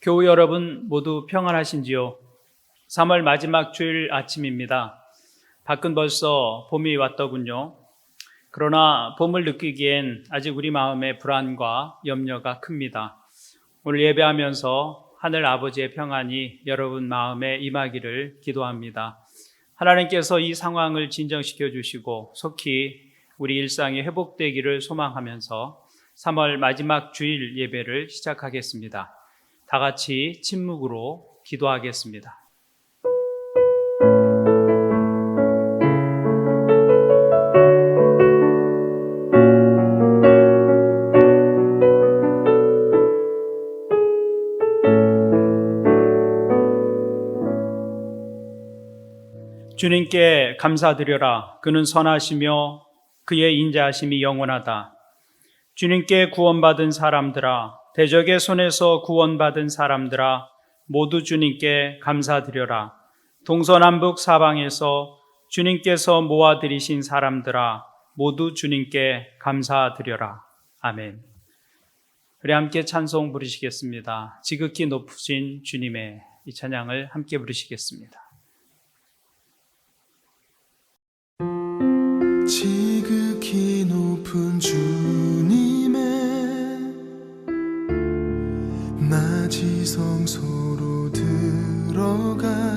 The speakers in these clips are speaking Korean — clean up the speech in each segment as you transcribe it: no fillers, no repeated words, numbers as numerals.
교우 여러분 모두 평안하신지요? 3월 마지막 주일 아침입니다. 밖은 벌써 봄이 왔더군요. 그러나 봄을 느끼기엔 아직 우리 마음의 불안과 염려가 큽니다. 오늘 예배하면서 하늘 아버지의 평안이 여러분 마음에 임하기를 기도합니다. 하나님께서 이 상황을 진정시켜 주시고 속히 우리 일상이 회복되기를 소망하면서 3월 마지막 주일 예배를 시작하겠습니다. 다 같이 침묵으로 기도하겠습니다. 주님께 감사드려라. 그는 선하시며 그의 인자하심이 영원하다. 주님께 구원받은 사람들아, 대적의 손에서 구원받은 사람들아, 모두 주님께 감사드려라. 동서남북 사방에서 주님께서 모아들이신 사람들아, 모두 주님께 감사드려라. 아멘. 우리 함께 찬송 부르시겠습니다. 지극히 높으신 주님의 이 찬양을 함께 부르시겠습니다. 지극히 높은 주님의 낮이 성소로 들어갑니다.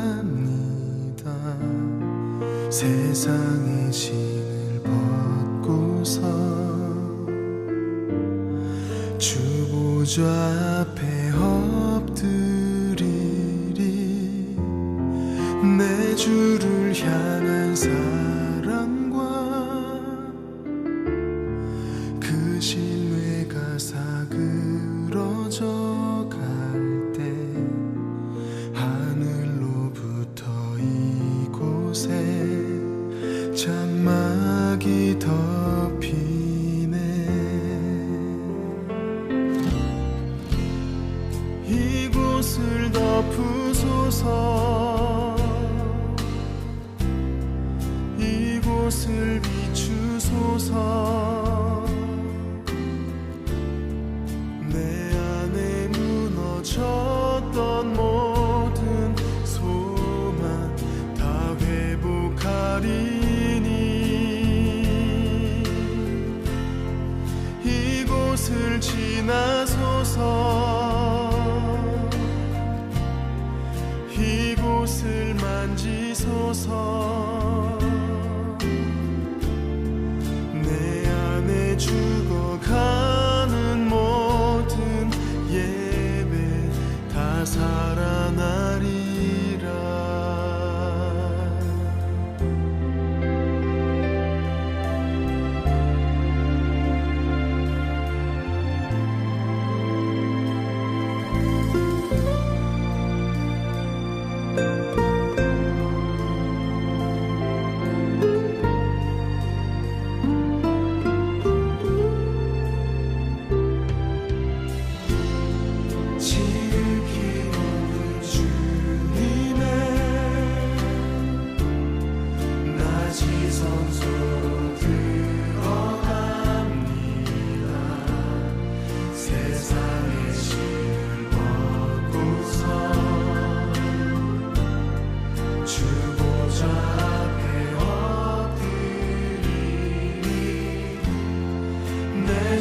세상의 신을 벗고서 주 보좌 앞에 엎드리리. 내 주를 향한 사랑과 그 신뢰가 사그러져 갈 때 하늘로부터 이곳에 장막이 덮이네. 이곳을 덮으소서. 이곳을 비추소서. 내 안에 무너졌던 모든 소망 다 회복하리니. 이곳을 지나소서. 이곳을 만지소서. 내 안에 죽어가는 모든 예배 다 살아나리라.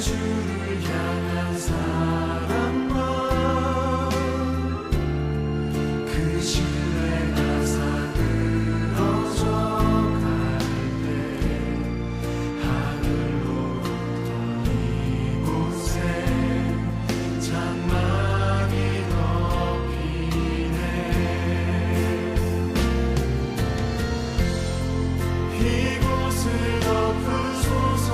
주를 향한 사랑과 그 신뢰가 사그러져 갈 때 하늘로부터 이곳에 장막이 덮이네. 이곳을 덮으소서.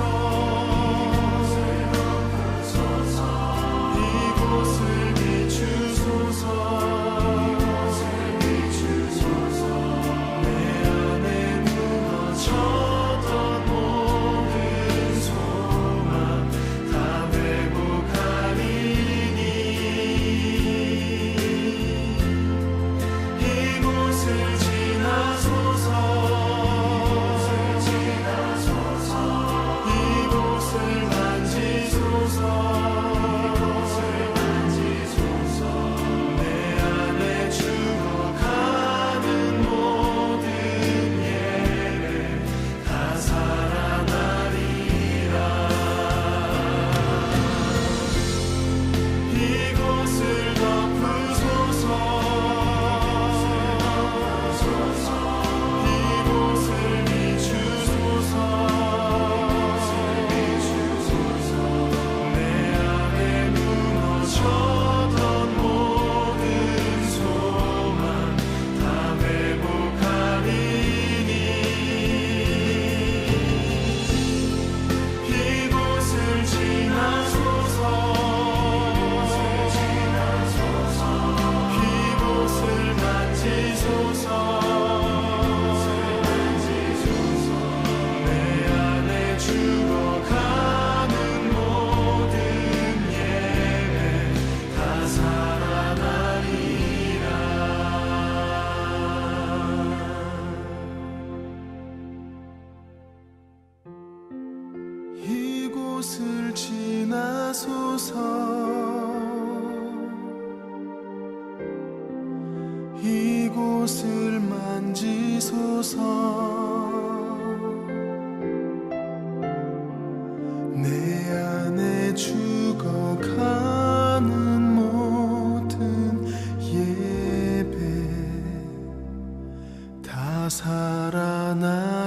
이곳을 지나소서 이곳을 만지소서 내 안에 죽어가는 모든 예배 다 살아나리라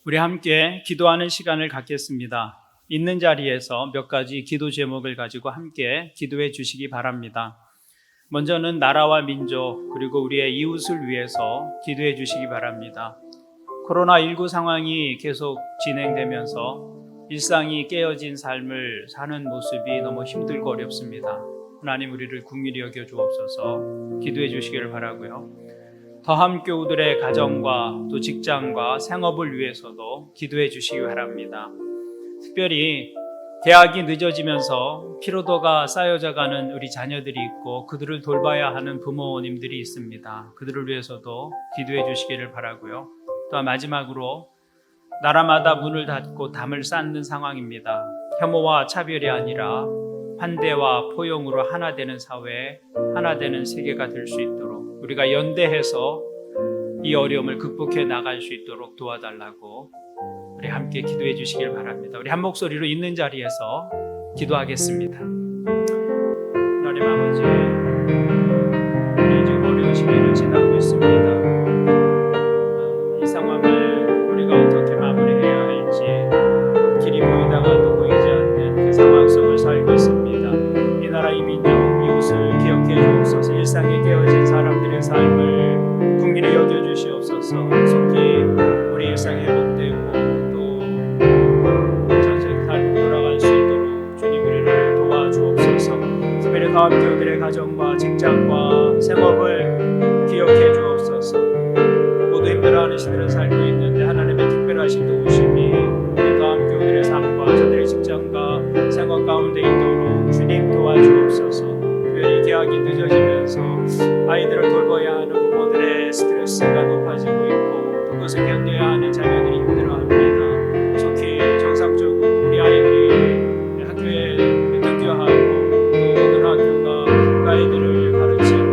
우리 함께 기도하는 시간을 갖겠습니다. 있는 자리에서 몇 가지 기도 제목을 가지고 함께 기도해 주시기 바랍니다. 먼저는 나라와 민족 그리고 우리의 이웃을 위해서 기도해 주시기 바랍니다. 코로나19 상황이 계속 진행되면서 일상이 깨어진 삶을 사는 모습이 너무 힘들고 어렵습니다. 하나님 우리를 긍휼히 여겨 주옵소서 기도해 주시기를 바라고요. 더함 교우들의 가정과 또 직장과 생업을 위해서도 기도해 주시기 바랍니다. 특별히 대학이 늦어지면서 피로도가 쌓여져가는 우리 자녀들이 있고 그들을 돌봐야 하는 부모님들이 있습니다. 그들을 위해서도 기도해 주시기를 바라고요. 또 마지막으로 나라마다 문을 닫고 담을 쌓는 상황입니다. 혐오와 차별이 아니라 환대와 포용으로 하나 되는 사회, 하나 되는 세계가 될 수 있도록 우리가 연대해서 이 어려움을 극복해 나갈 수 있도록 도와달라고 우리 함께 기도해 주시길 바랍니다. 우리 한 목소리로 있는 자리에서 기도하겠습니다. 하나님 아버지, 우리 지금 어려운 시기를 지나고 있습니다. 이 상황을 우리가 어떻게 마무리해야 할지 길이 보이다가도 보이지 않는 그 상황 속을 살고 있습니다. 이 나라 이 민족 이웃을 기억해 주옵소서. 일상에 깨어진 사람들의 삶을 긍휼히 여겨 주시옵소서. 속히 우리 일상이 회복되고 또 전생 삶으로 돌아갈 수 있도록 주님 우리를 도와주옵소서. 특별히 다음 교우들의 가정과 직장과 생업을 기억해 주옵소서. 모두 힘들어하는 시대를 살고 있는데 하나님의 특별하신 도우심이 우리 다음 교우들의 삶과 저들의 직장과 생업 가운데 있도록 주님 도와주옵소서. 특별히 계약이 늦어지면서 아이들을 돌봐야 하는 부모들의 스트레스가 높아지고 있고 또 그것을 견뎌야 하는 자녀들이 힘들어합니다. 속히 정상적으로 우리 아이들이 학교에 등교하고 또 모든 학교가 그 아이들을 가르치고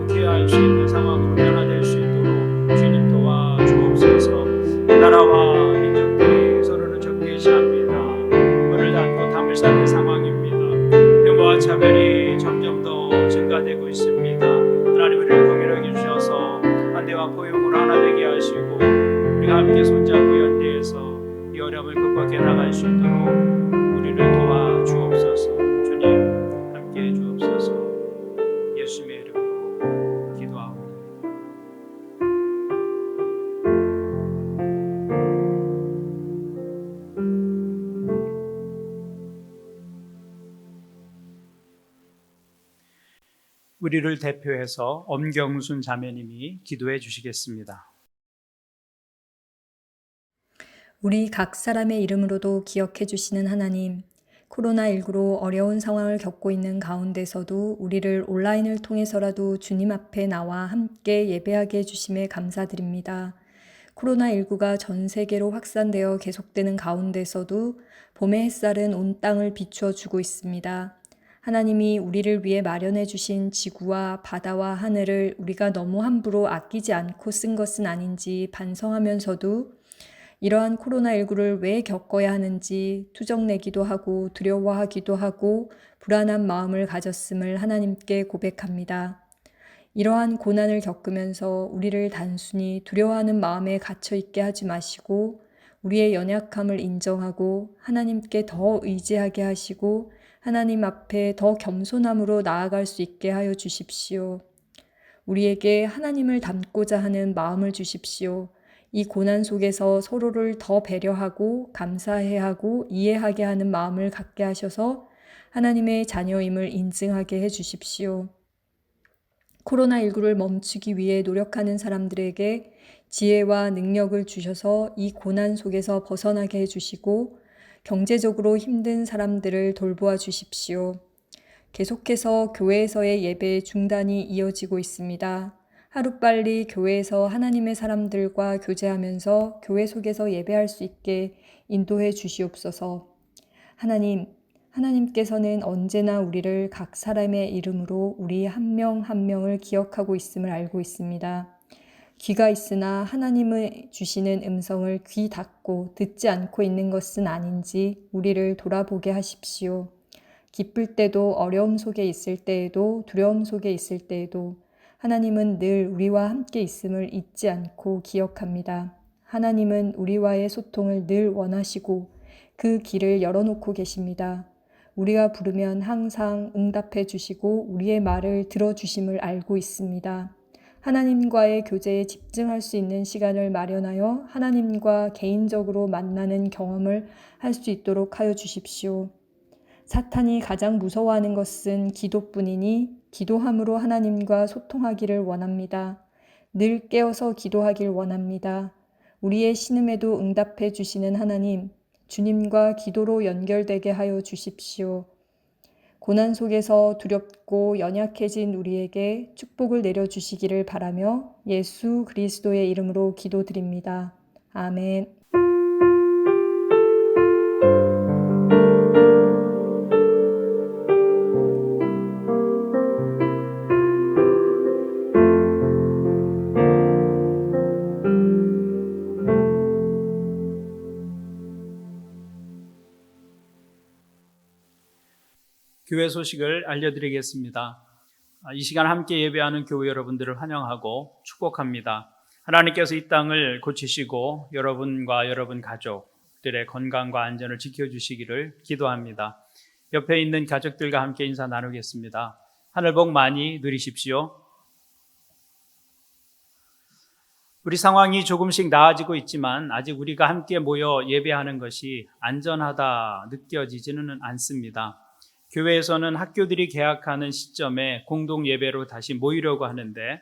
또 케어할 수 있는 상황으로 변화될 수 있도록 주님 도와주옵소서. 나라와 민족들이 서로를 적대시합니다. 문을 닫고 담을 쌓는 상황입니다. 혐오와 차별이 점점 더 증가되고 있습니다. 하나님 우리를 긍휼히 주셔서 환대와 포용으로 하나 되게 하시고 우리가 함께 손잡고 연대해서 이 어려움을 극복해 나갈 수 있도록 우리를 도와주옵소서. 주님 함께해 주옵소서. 예수님의 이름으로 기도하옵나이다. 우리를 대표해서 엄경순 자매님이 기도해 주시겠습니다. 우리 각 사람의 이름으로도 기억해 주시는 하나님, 코로나19로 어려운 상황을 겪고 있는 가운데서도 우리를 온라인을 통해서라도 주님 앞에 나와 함께 예배하게 해주심에 감사드립니다. 코로나19가 전 세계로 확산되어 계속되는 가운데서도 봄의 햇살은 온 땅을 비추어 주고 있습니다. 하나님이 우리를 위해 마련해 주신 지구와 바다와 하늘을 우리가 너무 함부로 아끼지 않고 쓴 것은 아닌지 반성하면서도 이러한 코로나19를 왜 겪어야 하는지 투정내기도 하고 두려워하기도 하고 불안한 마음을 가졌음을 하나님께 고백합니다. 이러한 고난을 겪으면서 우리를 단순히 두려워하는 마음에 갇혀 있게 하지 마시고 우리의 연약함을 인정하고 하나님께 더 의지하게 하시고 하나님 앞에 더 겸손함으로 나아갈 수 있게 하여 주십시오. 우리에게 하나님을 닮고자 하는 마음을 주십시오. 이 고난 속에서 서로를 더 배려하고 감사해야 하고 이해하게 하는 마음을 갖게 하셔서 하나님의 자녀임을 인증하게 해 주십시오. 코로나19를 멈추기 위해 노력하는 사람들에게 지혜와 능력을 주셔서 이 고난 속에서 벗어나게 해주시고 경제적으로 힘든 사람들을 돌보아 주십시오. 계속해서 교회에서의 예배 중단이 이어지고 있습니다. 하루빨리 교회에서 하나님의 사람들과 교제하면서 교회 속에서 예배할 수 있게 인도해 주시옵소서. 하나님께서는 언제나 우리를 각 사람의 이름으로 우리 한 명 한 명을 기억하고 있음을 알고 있습니다. 귀가 있으나 하나님의 주시는 음성을 귀 닫고 듣지 않고 있는 것은 아닌지 우리를 돌아보게 하십시오. 기쁠 때도 어려움 속에 있을 때에도 두려움 속에 있을 때에도 하나님은 늘 우리와 함께 있음을 잊지 않고 기억합니다. 하나님은 우리와의 소통을 늘 원하시고 그 길을 열어놓고 계십니다. 우리가 부르면 항상 응답해 주시고 우리의 말을 들어주심을 알고 있습니다. 하나님과의 교제에 집중할 수 있는 시간을 마련하여 하나님과 개인적으로 만나는 경험을 할 수 있도록 하여 주십시오. 사탄이 가장 무서워하는 것은 기도뿐이니 기도함으로 하나님과 소통하기를 원합니다. 늘 깨어서 기도하길 원합니다. 우리의 신음에도 응답해 주시는 하나님, 주님과 기도로 연결되게 하여 주십시오. 고난 속에서 두렵고 연약해진 우리에게 축복을 내려주시기를 바라며 예수 그리스도의 이름으로 기도드립니다. 아멘. 교회 소식을 알려드리겠습니다. 이 시간 함께 예배하는 교회 여러분들을 환영하고 축복합니다. 하나님께서 이 땅을 고치시고 여러분과 여러분 가족들의 건강과 안전을 지켜주시기를 기도합니다. 옆에 있는 가족들과 함께 인사 나누겠습니다. 하늘 복 많이 누리십시오. 우리 상황이 조금씩 나아지고 있지만 아직 우리가 함께 모여 예배하는 것이 안전하다 느껴지지는 않습니다. 교회에서는 학교들이 개학하는 시점에 공동 예배로 다시 모이려고 하는데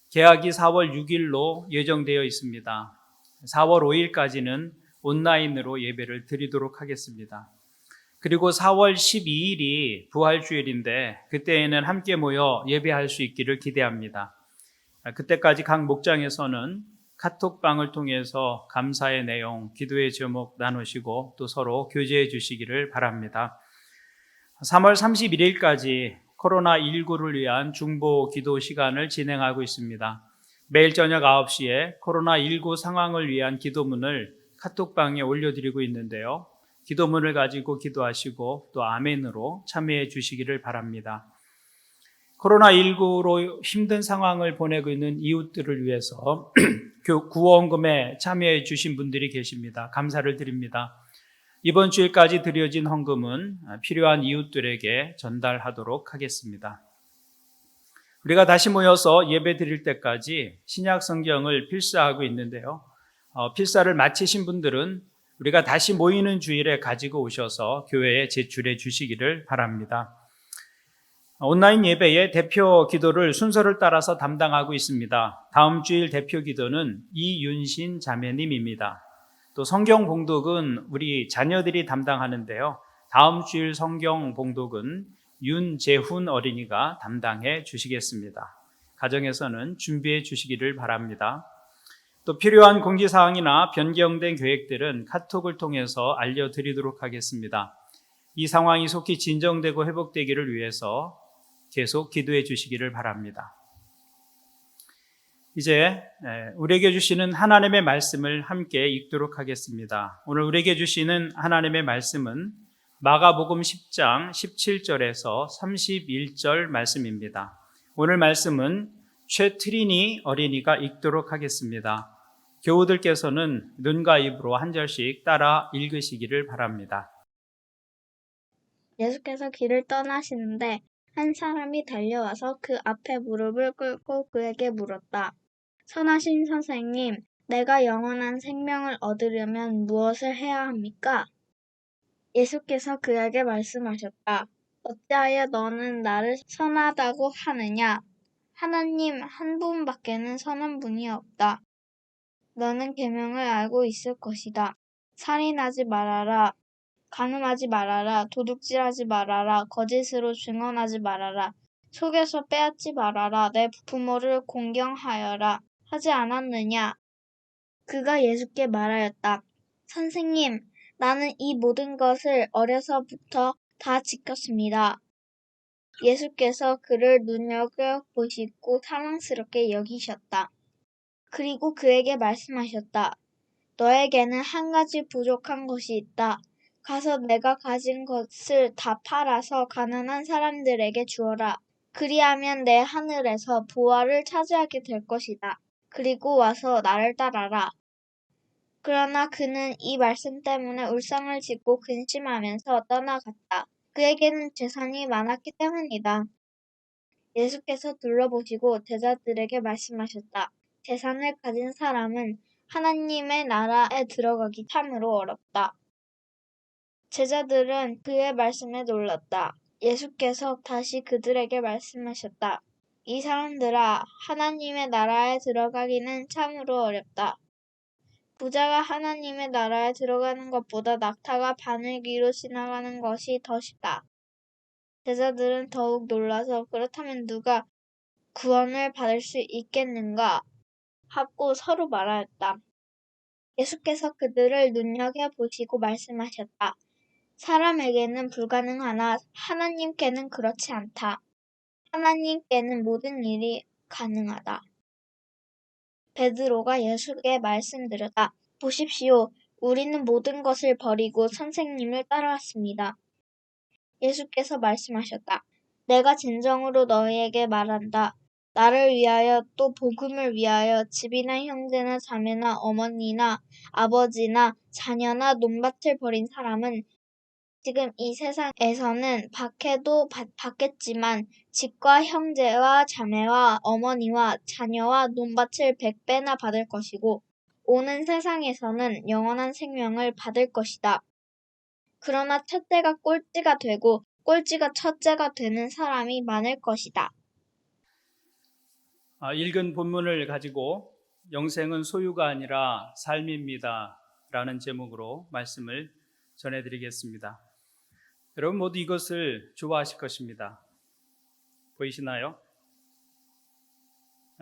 개학이 4월 6일로 예정되어 있습니다. 4월 5일까지는 온라인으로 예배를 드리도록 하겠습니다. 그리고 4월 12일이 부활주일인데 그때에는 함께 모여 예배할 수 있기를 기대합니다. 그때까지 각 목장에서는 카톡방을 통해서 감사의 내용, 기도의 제목 나누시고 또 서로 교제해 주시기를 바랍니다. 3월 31일까지 코로나19를 위한 중보 기도 시간을 진행하고 있습니다. 매일 저녁 9시에 코로나19 상황을 위한 기도문을 카톡방에 올려드리고 있는데요. 기도문을 가지고 기도하시고 또 아멘으로 참여해 주시기를 바랍니다. 코로나19로 힘든 상황을 보내고 있는 이웃들을 위해서 구원금에 참여해 주신 분들이 계십니다. 감사를 드립니다. 이번 주일까지 드려진 헌금은 필요한 이웃들에게 전달하도록 하겠습니다. 우리가 다시 모여서 예배 드릴 때까지 신약 성경을 필사하고 있는데요. 필사를 마치신 분들은 우리가 다시 모이는 주일에 가지고 오셔서 교회에 제출해 주시기를 바랍니다. 온라인 예배의 대표 기도를 순서를 따라서 담당하고 있습니다. 다음 주일 대표 기도는 이윤신 자매님입니다. 또 성경 봉독은 우리 자녀들이 담당하는데요. 다음 주일 성경 봉독은 윤재훈 어린이가 담당해 주시겠습니다. 가정에서는 준비해 주시기를 바랍니다. 또 필요한 공지사항이나 변경된 계획들은 카톡을 통해서 알려드리도록 하겠습니다. 이 상황이 속히 진정되고 회복되기를 위해서 계속 기도해 주시기를 바랍니다. 이제 우리에게 주시는 하나님의 말씀을 함께 읽도록 하겠습니다. 오늘 우리에게 주시는 하나님의 말씀은 마가복음 10장 17절에서 31절 말씀입니다. 오늘 말씀은 최트리니 어린이가 읽도록 하겠습니다. 교우들께서는 눈과 입으로 한 절씩 따라 읽으시기를 바랍니다. 예수께서 길을 떠나시는데 한 사람이 달려와서 그 앞에 무릎을 꿇고 그에게 물었다. 선하신 선생님, 내가 영원한 생명을 얻으려면 무엇을 해야 합니까? 예수께서 그에게 말씀하셨다. 어찌하여 너는 나를 선하다고 하느냐? 하나님 한 분밖에는 선한 분이 없다. 너는 계명을 알고 있을 것이다. 살인하지 말아라. 간음하지 말아라. 도둑질하지 말아라. 거짓으로 증언하지 말아라. 속여서 빼앗지 말아라. 내 부모를 공경하여라. 하지 않았느냐? 그가 예수께 말하였다. 선생님, 나는 이 모든 것을 어려서부터 다 지켰습니다. 예수께서 그를 눈여겨보시고 사랑스럽게 여기셨다. 그리고 그에게 말씀하셨다. 너에게는 한 가지 부족한 것이 있다. 가서 내가 가진 것을 다 팔아서 가난한 사람들에게 주어라. 그리하면 내 하늘에서 보화를 차지하게 될 것이다. 그리고 와서 나를 따라라. 그러나 그는 이 말씀 때문에 울상을 짓고 근심하면서 떠나갔다. 그에게는 재산이 많았기 때문이다. 예수께서 둘러보시고 제자들에게 말씀하셨다. 재산을 가진 사람은 하나님의 나라에 들어가기 참으로 어렵다. 제자들은 그의 말씀에 놀랐다. 예수께서 다시 그들에게 말씀하셨다. 이 사람들아, 하나님의 나라에 들어가기는 참으로 어렵다. 부자가 하나님의 나라에 들어가는 것보다 낙타가 바늘귀로 지나가는 것이 더 쉽다. 제자들은 더욱 놀라서 그렇다면 누가 구원을 받을 수 있겠는가 하고 서로 말하였다. 예수께서 그들을 눈여겨보시고 말씀하셨다. 사람에게는 불가능하나 하나님께는 그렇지 않다. 하나님께는 모든 일이 가능하다. 베드로가 예수께 말씀드렸다. 보십시오. 우리는 모든 것을 버리고 선생님을 따라왔습니다. 예수께서 말씀하셨다. 내가 진정으로 너희에게 말한다. 나를 위하여 또 복음을 위하여 집이나 형제나 자매나 어머니나 아버지나 자녀나 논밭을 버린 사람은 지금 이 세상에서는 박해도 받겠지만 집과 형제와 자매와 어머니와 자녀와 논밭을 100배나 받을 것이고 오는 세상에서는 영원한 생명을 받을 것이다. 그러나 첫째가 꼴찌가 되고 꼴찌가 첫째가 되는 사람이 많을 것이다. 읽은 본문을 가지고 영생은 소유가 아니라 삶입니다 라는 제목으로 말씀을 전해드리겠습니다. 여러분 모두 이것을 좋아하실 것입니다. 보이시나요?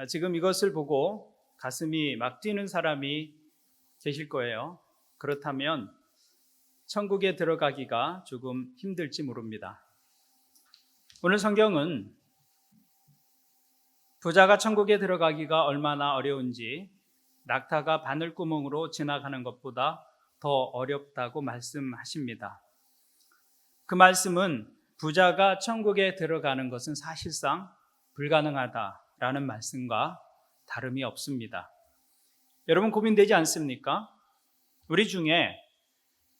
지금 이것을 보고 가슴이 막 뛰는 사람이 계실 거예요. 그렇다면 천국에 들어가기가 조금 힘들지 모릅니다. 오늘 성경은 부자가 천국에 들어가기가 얼마나 어려운지 낙타가 바늘구멍으로 지나가는 것보다 더 어렵다고 말씀하십니다. 그 말씀은 부자가 천국에 들어가는 것은 사실상 불가능하다라는 말씀과 다름이 없습니다. 여러분 고민되지 않습니까? 우리 중에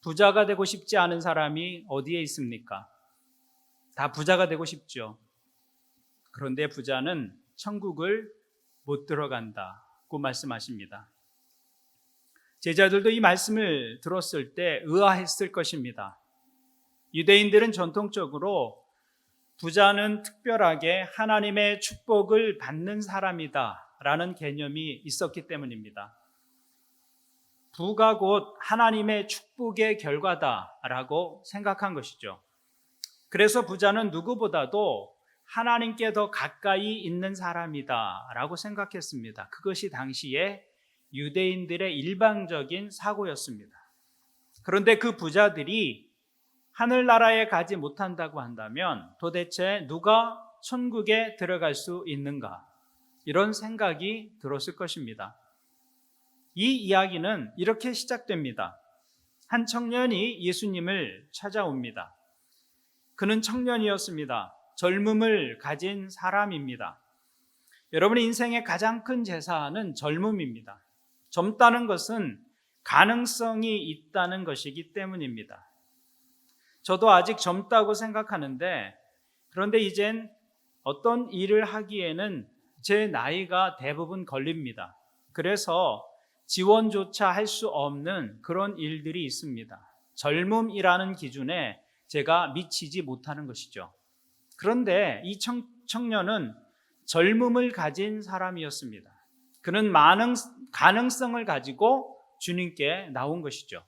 부자가 되고 싶지 않은 사람이 어디에 있습니까? 다 부자가 되고 싶죠. 그런데 부자는 천국을 못 들어간다고 말씀하십니다. 제자들도 이 말씀을 들었을 때 의아했을 것입니다. 유대인들은 전통적으로 부자는 특별하게 하나님의 축복을 받는 사람이다 라는 개념이 있었기 때문입니다. 부가 곧 하나님의 축복의 결과다라고 생각한 것이죠. 그래서 부자는 누구보다도 하나님께 더 가까이 있는 사람이다라고 생각했습니다. 그것이 당시에 유대인들의 일반적인 사고였습니다. 그런데 그 부자들이 하늘나라에 가지 못한다고 한다면 도대체 누가 천국에 들어갈 수 있는가? 이런 생각이 들었을 것입니다. 이 이야기는 이렇게 시작됩니다. 한 청년이 예수님을 찾아옵니다. 그는 청년이었습니다. 젊음을 가진 사람입니다. 여러분의 인생의 가장 큰 재산은 젊음입니다. 젊다는 것은 가능성이 있다는 것이기 때문입니다. 저도 아직 젊다고 생각하는데 그런데 이젠 어떤 일을 하기에는 제 나이가 대부분 걸립니다. 그래서 지원조차 할 수 없는 그런 일들이 있습니다. 젊음이라는 기준에 제가 미치지 못하는 것이죠. 그런데 이 청년은 젊음을 가진 사람이었습니다. 그는 많은 가능성을 가지고 주님께 나온 것이죠.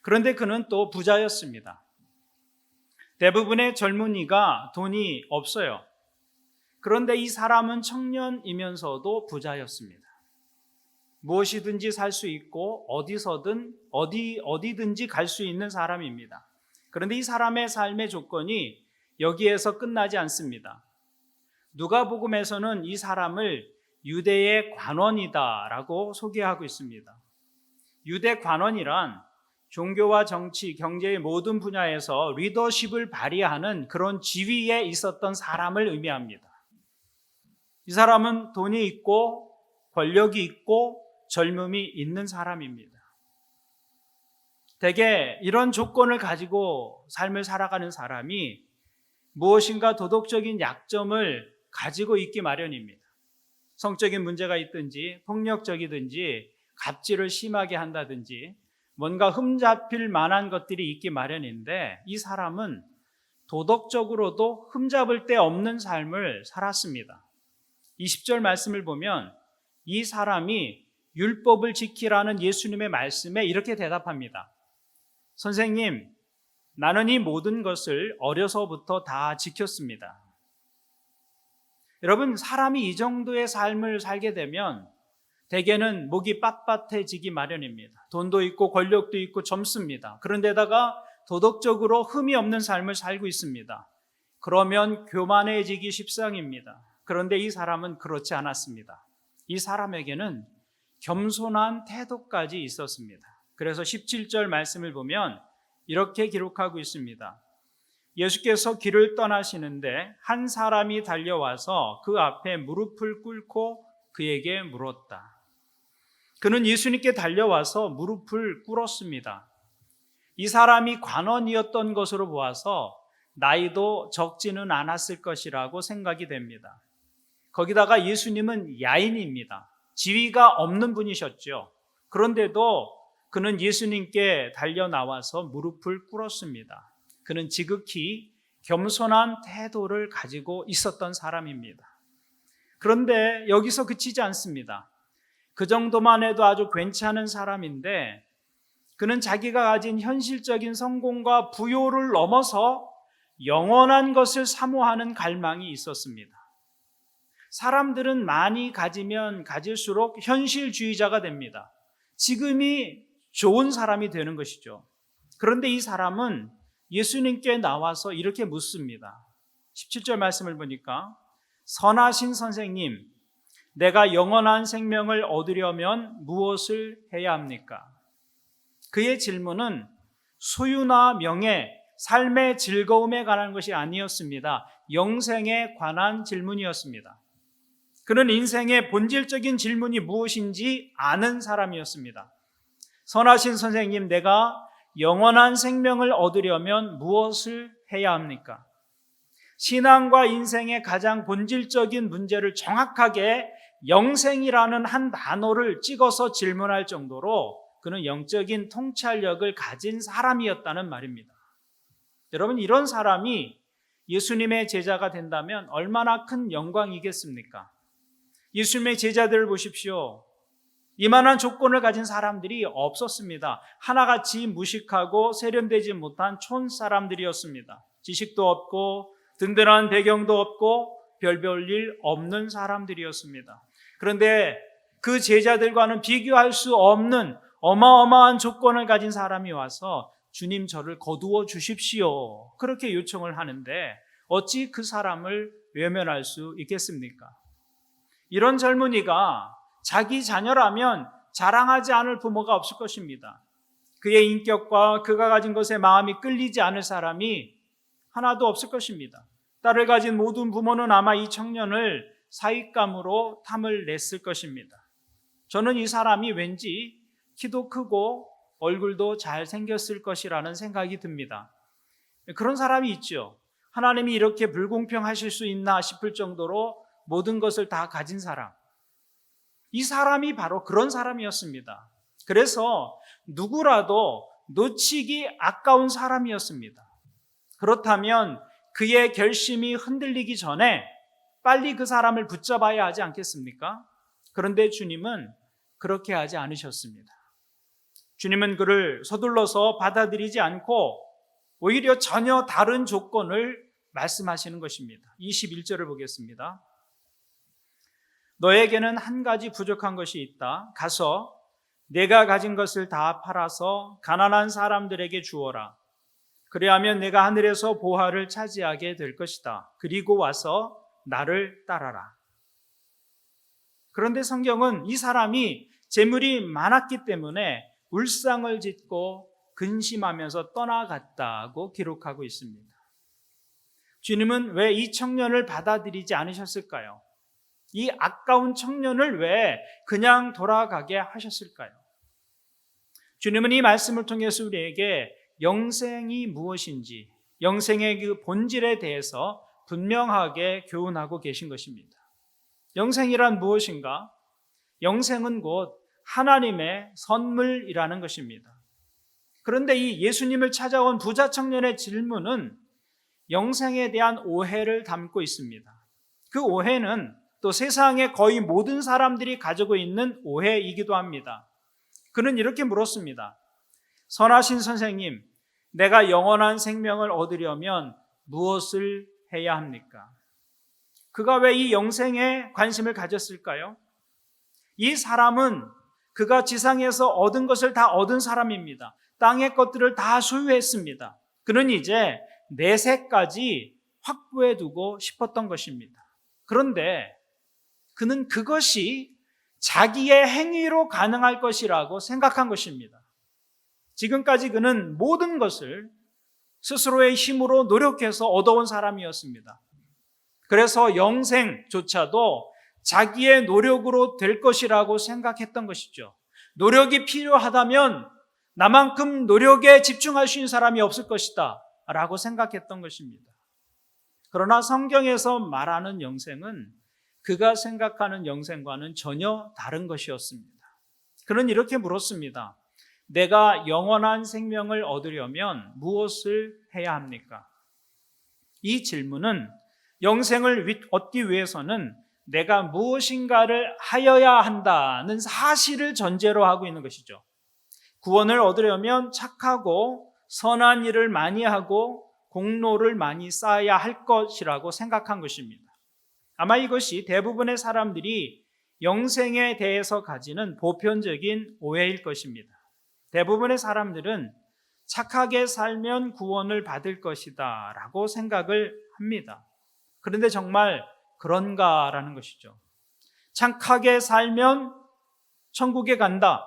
그런데 그는 또 부자였습니다. 대부분의 젊은이가 돈이 없어요. 그런데 이 사람은 청년이면서도 부자였습니다. 무엇이든지 살 수 있고 어디든지 갈 수 있는 사람입니다. 그런데 이 사람의 삶의 조건이 여기에서 끝나지 않습니다. 누가복음에서는 이 사람을 유대의 관원이다라고 소개하고 있습니다. 유대 관원이란 종교와 정치, 경제의 모든 분야에서 리더십을 발휘하는 그런 지위에 있었던 사람을 의미합니다. 이 사람은 돈이 있고 권력이 있고 젊음이 있는 사람입니다. 대개 이런 조건을 가지고 삶을 살아가는 사람이 무엇인가 도덕적인 약점을 가지고 있기 마련입니다. 성적인 문제가 있든지 폭력적이든지 갑질을 심하게 한다든지 뭔가 흠잡힐 만한 것들이 있기 마련인데 이 사람은 도덕적으로도 흠잡을 데 없는 삶을 살았습니다. 20절 말씀을 보면 이 사람이 율법을 지키라는 예수님의 말씀에 이렇게 대답합니다. 선생님, 나는 이 모든 것을 어려서부터 다 지켰습니다. 여러분, 사람이 이 정도의 삶을 살게 되면 대개는 목이 빳빳해지기 마련입니다. 돈도 있고 권력도 있고 젊습니다. 그런데다가 도덕적으로 흠이 없는 삶을 살고 있습니다. 그러면 교만해지기 십상입니다. 그런데 이 사람은 그렇지 않았습니다. 이 사람에게는 겸손한 태도까지 있었습니다. 그래서 17절 말씀을 보면 이렇게 기록하고 있습니다. 예수께서 길을 떠나시는데 한 사람이 달려와서 그 앞에 무릎을 꿇고 그에게 물었다. 그는 예수님께 달려와서 무릎을 꿇었습니다. 이 사람이 관원이었던 것으로 보아서 나이도 적지는 않았을 것이라고 생각이 됩니다. 거기다가 예수님은 야인입니다. 지위가 없는 분이셨죠. 그런데도 그는 예수님께 달려 나와서 무릎을 꿇었습니다. 그는 지극히 겸손한 태도를 가지고 있었던 사람입니다. 그런데 여기서 그치지 않습니다. 그 정도만 해도 아주 괜찮은 사람인데 그는 자기가 가진 현실적인 성공과 부요를 넘어서 영원한 것을 사모하는 갈망이 있었습니다. 사람들은 많이 가지면 가질수록 현실주의자가 됩니다. 지금이 좋은 사람이 되는 것이죠. 그런데 이 사람은 예수님께 나와서 이렇게 묻습니다. 17절 말씀을 보니까 선하신 선생님, 내가 영원한 생명을 얻으려면 무엇을 해야 합니까? 그의 질문은 소유나 명예, 삶의 즐거움에 관한 것이 아니었습니다. 영생에 관한 질문이었습니다. 그는 인생의 본질적인 질문이 무엇인지 아는 사람이었습니다. 선하신 선생님, 내가 영원한 생명을 얻으려면 무엇을 해야 합니까? 신앙과 인생의 가장 본질적인 문제를 정확하게 영생이라는 한 단어를 찍어서 질문할 정도로 그는 영적인 통찰력을 가진 사람이었다는 말입니다. 여러분, 이런 사람이 예수님의 제자가 된다면 얼마나 큰 영광이겠습니까? 예수님의 제자들을 보십시오. 이만한 조건을 가진 사람들이 없었습니다. 하나같이 무식하고 세련되지 못한 촌 사람들이었습니다. 지식도 없고 든든한 배경도 없고 별별 일 없는 사람들이었습니다. 그런데 그 제자들과는 비교할 수 없는 어마어마한 조건을 가진 사람이 와서 주님, 저를 거두어 주십시오, 그렇게 요청을 하는데 어찌 그 사람을 외면할 수 있겠습니까? 이런 젊은이가 자기 자녀라면 자랑하지 않을 부모가 없을 것입니다. 그의 인격과 그가 가진 것에 마음이 끌리지 않을 사람이 하나도 없을 것입니다. 딸을 가진 모든 부모는 아마 이 청년을 사윗감으로 탐을 냈을 것입니다. 저는 이 사람이 왠지 키도 크고 얼굴도 잘생겼을 것이라는 생각이 듭니다. 그런 사람이 있죠. 하나님이 이렇게 불공평하실 수 있나 싶을 정도로 모든 것을 다 가진 사람. 이 사람이 바로 그런 사람이었습니다. 그래서 누구라도 놓치기 아까운 사람이었습니다. 그렇다면 그의 결심이 흔들리기 전에 빨리 그 사람을 붙잡아야 하지 않겠습니까? 그런데 주님은 그렇게 하지 않으셨습니다. 주님은 그를 서둘러서 받아들이지 않고 오히려 전혀 다른 조건을 말씀하시는 것입니다. 21절을 보겠습니다. 너에게는 한 가지 부족한 것이 있다. 가서 내가 가진 것을 다 팔아서 가난한 사람들에게 주어라. 그리하면 내가 하늘에서 보화를 차지하게 될 것이다. 그리고 와서 나를 따라라. 그런데 성경은 이 사람이 재물이 많았기 때문에 울상을 짓고 근심하면서 떠나갔다고 기록하고 있습니다. 주님은 왜 이 청년을 받아들이지 않으셨을까요? 이 아까운 청년을 왜 그냥 돌아가게 하셨을까요? 주님은 이 말씀을 통해서 우리에게 영생이 무엇인지, 영생의 그 본질에 대해서 분명하게 교훈하고 계신 것입니다. 영생이란 무엇인가? 영생은 곧 하나님의 선물이라는 것입니다. 그런데 이 예수님을 찾아온 부자 청년의 질문은 영생에 대한 오해를 담고 있습니다. 그 오해는 또 세상의 거의 모든 사람들이 가지고 있는 오해이기도 합니다. 그는 이렇게 물었습니다. 선하신 선생님, 내가 영원한 생명을 얻으려면 무엇을 해야 합니까? 그가 왜 이 영생에 관심을 가졌을까요? 이 사람은 그가 지상에서 얻은 것을 다 얻은 사람입니다. 땅의 것들을 다 소유했습니다. 그는 이제 내세까지 확보해 두고 싶었던 것입니다. 그런데 그는 그것이 자기의 행위로 가능할 것이라고 생각한 것입니다. 지금까지 그는 모든 것을 스스로의 힘으로 노력해서 얻어온 사람이었습니다. 그래서 영생조차도 자기의 노력으로 될 것이라고 생각했던 것이죠. 노력이 필요하다면 나만큼 노력에 집중할 수 있는 사람이 없을 것이다 라고 생각했던 것입니다. 그러나 성경에서 말하는 영생은 그가 생각하는 영생과는 전혀 다른 것이었습니다. 그는 이렇게 물었습니다. 내가 영원한 생명을 얻으려면 무엇을 해야 합니까? 이 질문은 영생을 얻기 위해서는 내가 무엇인가를 하여야 한다는 사실을 전제로 하고 있는 것이죠. 구원을 얻으려면 착하고 선한 일을 많이 하고 공로를 많이 쌓아야 할 것이라고 생각한 것입니다. 아마 이것이 대부분의 사람들이 영생에 대해서 가지는 보편적인 오해일 것입니다. 대부분의 사람들은 착하게 살면 구원을 받을 것이다 라고 생각을 합니다. 그런데 정말 그런가라는 것이죠. 착하게 살면 천국에 간다.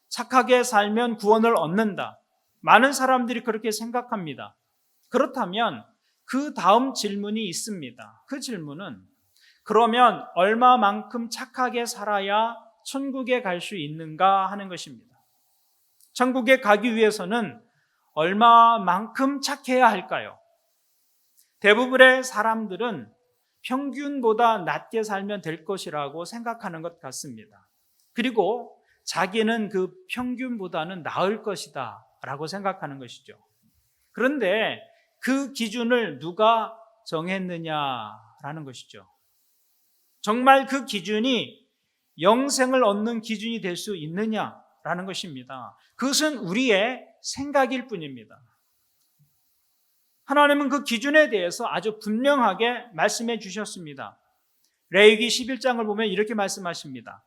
착하게 살면 구원을 얻는다. 많은 사람들이 그렇게 생각합니다. 그렇다면 그 다음 질문이 있습니다. 그 질문은 그러면 얼마만큼 착하게 살아야 천국에 갈 수 있는가 하는 것입니다. 천국에 가기 위해서는 얼마만큼 착해야 할까요? 대부분의 사람들은 평균보다 낮게 살면 될 것이라고 생각하는 것 같습니다. 그리고 자기는 그 평균보다는 나을 것이다 라고 생각하는 것이죠. 그런데 그 기준을 누가 정했느냐라는 것이죠. 정말 그 기준이 영생을 얻는 기준이 될 수 있느냐라는 것입니다. 그것은 우리의 생각일 뿐입니다. 하나님은 그 기준에 대해서 아주 분명하게 말씀해 주셨습니다. 레위기 11장을 보면 이렇게 말씀하십니다.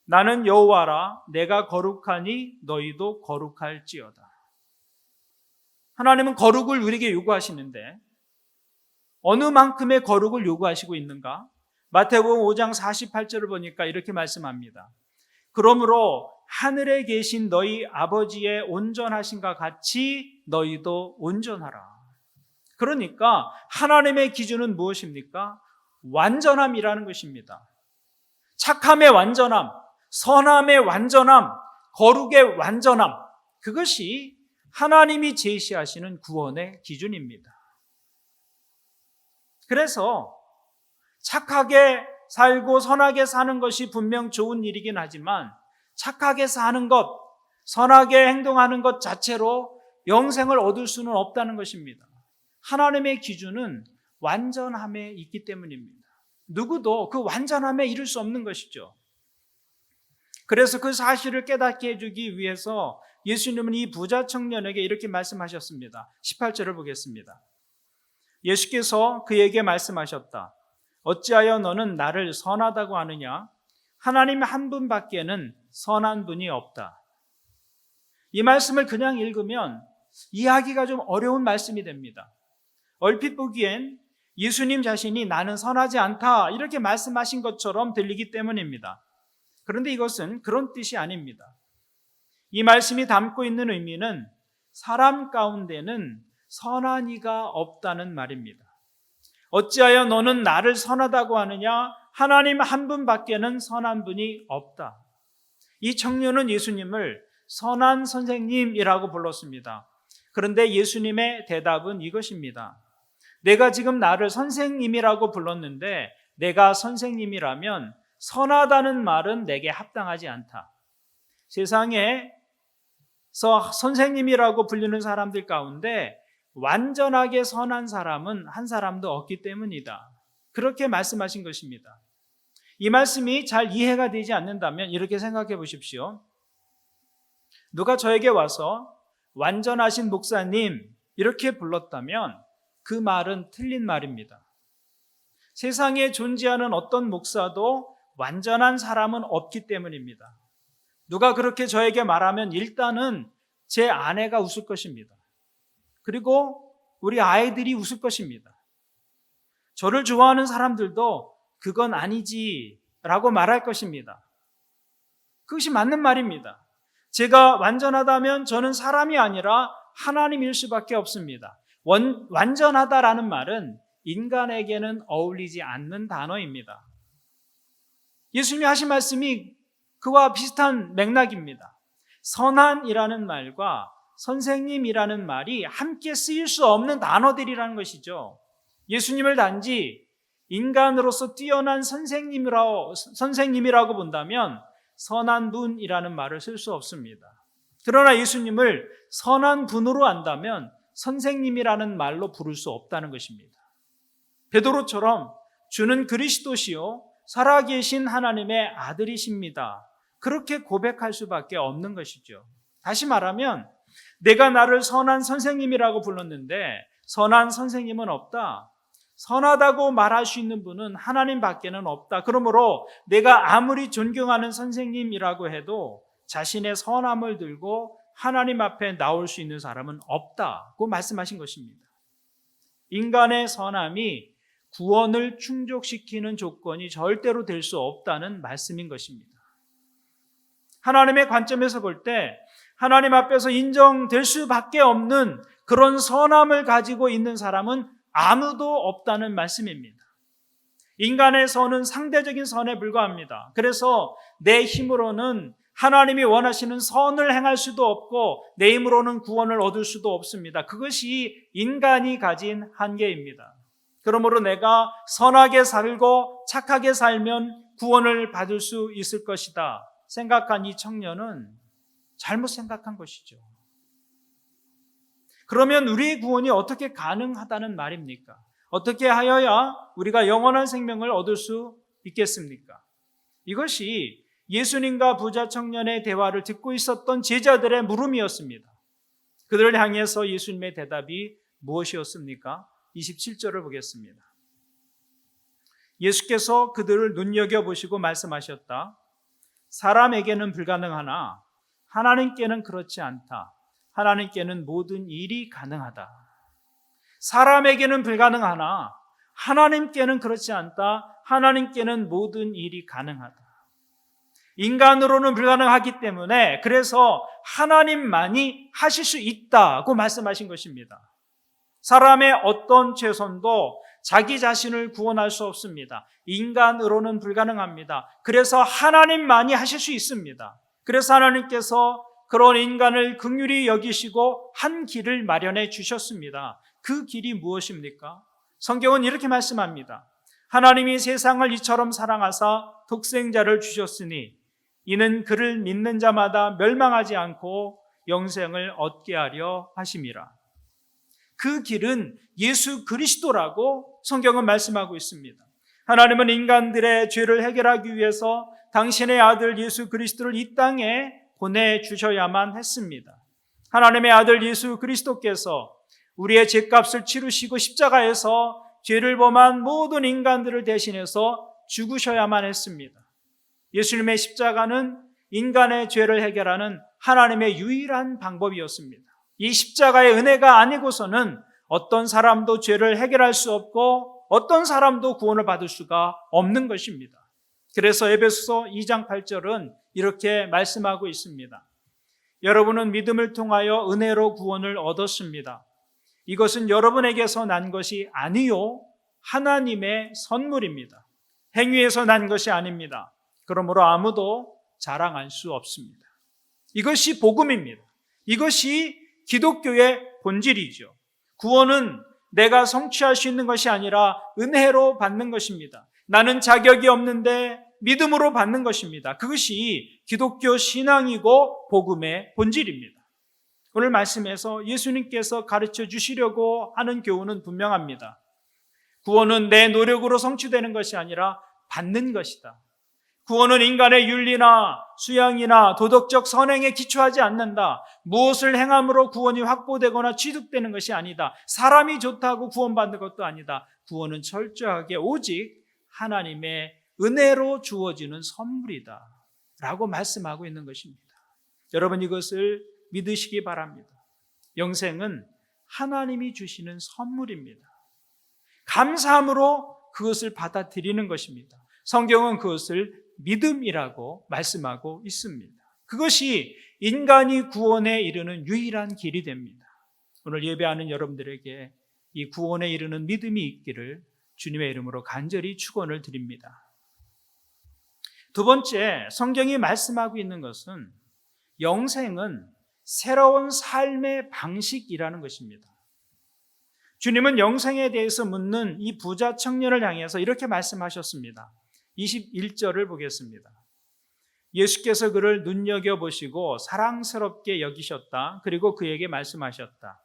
나는 여호와라, 내가 거룩하니 너희도 거룩할지어다. 하나님은 거룩을 우리에게 요구하시는데 어느 만큼의 거룩을 요구하시고 있는가? 마태복음 5장 48절을 보니까 이렇게 말씀합니다. 그러므로 하늘에 계신 너희 아버지의 온전하심과 같이 너희도 온전하라. 그러니까 하나님의 기준은 무엇입니까? 완전함이라는 것입니다. 착함의 완전함, 선함의 완전함, 거룩의 완전함, 그것이 하나님이 제시하시는 구원의 기준입니다. 그래서 착하게 살고 선하게 사는 것이 분명 좋은 일이긴 하지만 착하게 사는 것, 선하게 행동하는 것 자체로 영생을 얻을 수는 없다는 것입니다. 하나님의 기준은 완전함에 있기 때문입니다. 누구도 그 완전함에 이를 수 없는 것이죠. 그래서 그 사실을 깨닫게 해주기 위해서 예수님은 이 부자 청년에게 이렇게 말씀하셨습니다. 18절을 보겠습니다. 예수께서 그에게 말씀하셨다. 어찌하여 너는 나를 선하다고 하느냐? 하나님 한 분밖에는 선한 분이 없다. 이 말씀을 그냥 읽으면 이해하기가 좀 어려운 말씀이 됩니다. 얼핏 보기엔 예수님 자신이 나는 선하지 않다 이렇게 말씀하신 것처럼 들리기 때문입니다. 그런데 이것은 그런 뜻이 아닙니다. 이 말씀이 담고 있는 의미는 사람 가운데는 선한 이가 없다는 말입니다. 어찌하여 너는 나를 선하다고 하느냐? 하나님 한 분밖에는 선한 분이 없다. 이 청년은 예수님을 선한 선생님이라고 불렀습니다. 그런데 예수님의 대답은 이것입니다. 내가 지금 나를 선생님이라고 불렀는데 내가 선생님이라면 선하다는 말은 내게 합당하지 않다. 세상에서 선생님이라고 불리는 사람들 가운데 완전하게 선한 사람은 한 사람도 없기 때문이다. 그렇게 말씀하신 것입니다. 이 말씀이 잘 이해가 되지 않는다면 이렇게 생각해 보십시오. 누가 저에게 와서 완전하신 목사님 이렇게 불렀다면 그 말은 틀린 말입니다. 세상에 존재하는 어떤 목사도 완전한 사람은 없기 때문입니다. 누가 그렇게 저에게 말하면 일단은 제 아내가 웃을 것입니다. 그리고 우리 아이들이 웃을 것입니다. 저를 좋아하는 사람들도 그건 아니지 라고 말할 것입니다. 그것이 맞는 말입니다. 제가 완전하다면 저는 사람이 아니라 하나님일 수밖에 없습니다. 완전하다라는 말은 인간에게는 어울리지 않는 단어입니다. 예수님이 하신 말씀이 그와 비슷한 맥락입니다. 선한이라는 말과 선생님이라는 말이 함께 쓰일 수 없는 단어들이라는 것이죠. 예수님을 단지 인간으로서 뛰어난 선생님이라고 본다면 선한 분이라는 말을 쓸 수 없습니다. 그러나 예수님을 선한 분으로 안다면 선생님이라는 말로 부를 수 없다는 것입니다. 베드로처럼 주는 그리스도시요 살아계신 하나님의 아들이십니다. 그렇게 고백할 수밖에 없는 것이죠. 다시 말하면 내가 나를 선한 선생님이라고 불렀는데 선한 선생님은 없다. 선하다고 말할 수 있는 분은 하나님 밖에는 없다. 그러므로 내가 아무리 존경하는 선생님이라고 해도 자신의 선함을 들고 하나님 앞에 나올 수 있는 사람은 없다고 말씀하신 것입니다. 인간의 선함이 구원을 충족시키는 조건이 절대로 될 수 없다는 말씀인 것입니다. 하나님의 관점에서 볼 때 하나님 앞에서 인정될 수밖에 없는 그런 선함을 가지고 있는 사람은 아무도 없다는 말씀입니다. 인간의 선은 상대적인 선에 불과합니다. 그래서 내 힘으로는 하나님이 원하시는 선을 행할 수도 없고 내 힘으로는 구원을 얻을 수도 없습니다. 그것이 인간이 가진 한계입니다. 그러므로 내가 선하게 살고 착하게 살면 구원을 받을 수 있을 것이다 생각한 이 청년은 잘못 생각한 것이죠. 그러면 우리의 구원이 어떻게 가능하다는 말입니까? 어떻게 하여야 우리가 영원한 생명을 얻을 수 있겠습니까? 이것이 예수님과 부자 청년의 대화를 듣고 있었던 제자들의 물음이었습니다. 그들을 향해서 예수님의 대답이 무엇이었습니까? 27절을 보겠습니다. 예수께서 그들을 눈여겨보시고 말씀하셨다. 사람에게는 불가능하나 하나님께는 그렇지 않다. 하나님께는 모든 일이 가능하다. 사람에게는 불가능하나 하나님께는 그렇지 않다. 하나님께는 모든 일이 가능하다. 인간으로는 불가능하기 때문에 그래서 하나님만이 하실 수 있다고 말씀하신 것입니다. 사람의 어떤 최선도 자기 자신을 구원할 수 없습니다. 인간으로는 불가능합니다. 그래서 하나님만이 하실 수 있습니다. 그래서 하나님께서 그런 인간을 긍휼히 여기시고 한 길을 마련해 주셨습니다. 그 길이 무엇입니까? 성경은 이렇게 말씀합니다. 하나님이 세상을 이처럼 사랑하사 독생자를 주셨으니 이는 그를 믿는 자마다 멸망하지 않고 영생을 얻게 하려 하심이라. 그 길은 예수 그리스도라고 성경은 말씀하고 있습니다. 하나님은 인간들의 죄를 해결하기 위해서 당신의 아들 예수 그리스도를 이 땅에 보내주셔야만 했습니다. 하나님의 아들 예수 그리스도께서 우리의 죄값을 치르시고 십자가에서 죄를 범한 모든 인간들을 대신해서 죽으셔야만 했습니다. 예수님의 십자가는 인간의 죄를 해결하는 하나님의 유일한 방법이었습니다. 이 십자가의 은혜가 아니고서는 어떤 사람도 죄를 해결할 수 없고 어떤 사람도 구원을 받을 수가 없는 것입니다. 그래서 에베소서 2장 8절은 이렇게 말씀하고 있습니다. 여러분은 믿음을 통하여 은혜로 구원을 얻었습니다. 이것은 여러분에게서 난 것이 아니요 하나님의 선물입니다. 행위에서 난 것이 아닙니다. 그러므로 아무도 자랑할 수 없습니다. 이것이 복음입니다. 이것이 기독교의 본질이죠. 구원은 내가 성취할 수 있는 것이 아니라 은혜로 받는 것입니다. 나는 자격이 없는데 믿음으로 받는 것입니다. 그것이 기독교 신앙이고 복음의 본질입니다. 오늘 말씀에서 예수님께서 가르쳐 주시려고 하는 교훈은 분명합니다. 구원은 내 노력으로 성취되는 것이 아니라 받는 것이다. 구원은 인간의 윤리나 수양이나 도덕적 선행에 기초하지 않는다. 무엇을 행함으로 구원이 확보되거나 취득되는 것이 아니다. 사람이 좋다고 구원받는 것도 아니다. 구원은 철저하게 오직 하나님의 은혜로 주어지는 선물이다 라고 말씀하고 있는 것입니다. 여러분 이것을 믿으시기 바랍니다. 영생은 하나님이 주시는 선물입니다. 감사함으로 그것을 받아들이는 것입니다. 성경은 그것을 믿음이라고 말씀하고 있습니다. 그것이 인간이 구원에 이르는 유일한 길이 됩니다. 오늘 예배하는 여러분들에게 이 구원에 이르는 믿음이 있기를 주님의 이름으로 간절히 축원을 드립니다. 두 번째, 성경이 말씀하고 있는 것은 영생은 새로운 삶의 방식이라는 것입니다. 주님은 영생에 대해서 묻는 이 부자 청년을 향해서 이렇게 말씀하셨습니다. 21절을 보겠습니다. 예수께서 그를 눈여겨보시고 사랑스럽게 여기셨다. 그리고 그에게 말씀하셨다.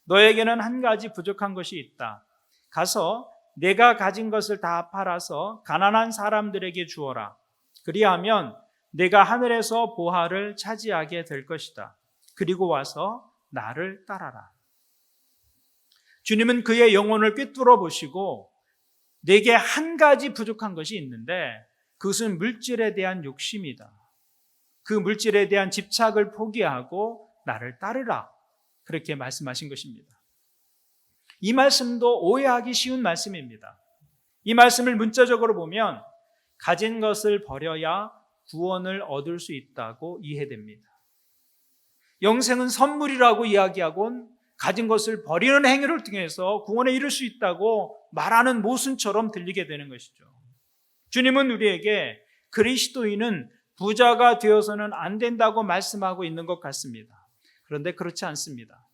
너에게는 한 가지 부족한 것이 있다. 가서 내가 가진 것을 다 팔아서 가난한 사람들에게 주어라. 그리하면 내가 하늘에서 보화를 차지하게 될 것이다. 그리고 와서 나를 따라라. 주님은 그의 영혼을 꿰뚫어 보시고 내게 한 가지 부족한 것이 있는데 그것은 물질에 대한 욕심이다. 그 물질에 대한 집착을 포기하고 나를 따르라. 그렇게 말씀하신 것입니다. 이 말씀도 오해하기 쉬운 말씀입니다. 이 말씀을 문자적으로 보면 가진 것을 버려야 구원을 얻을 수 있다고 이해됩니다. 영생은 선물이라고 이야기하곤 가진 것을 버리는 행위를 통해서 구원에 이를 수 있다고 말하는 모순처럼 들리게 되는 것이죠. 주님은 우리에게 그리스도인은 부자가 되어서는 안 된다고 말씀하고 있는 것 같습니다. 그런데 그렇지 않습니다.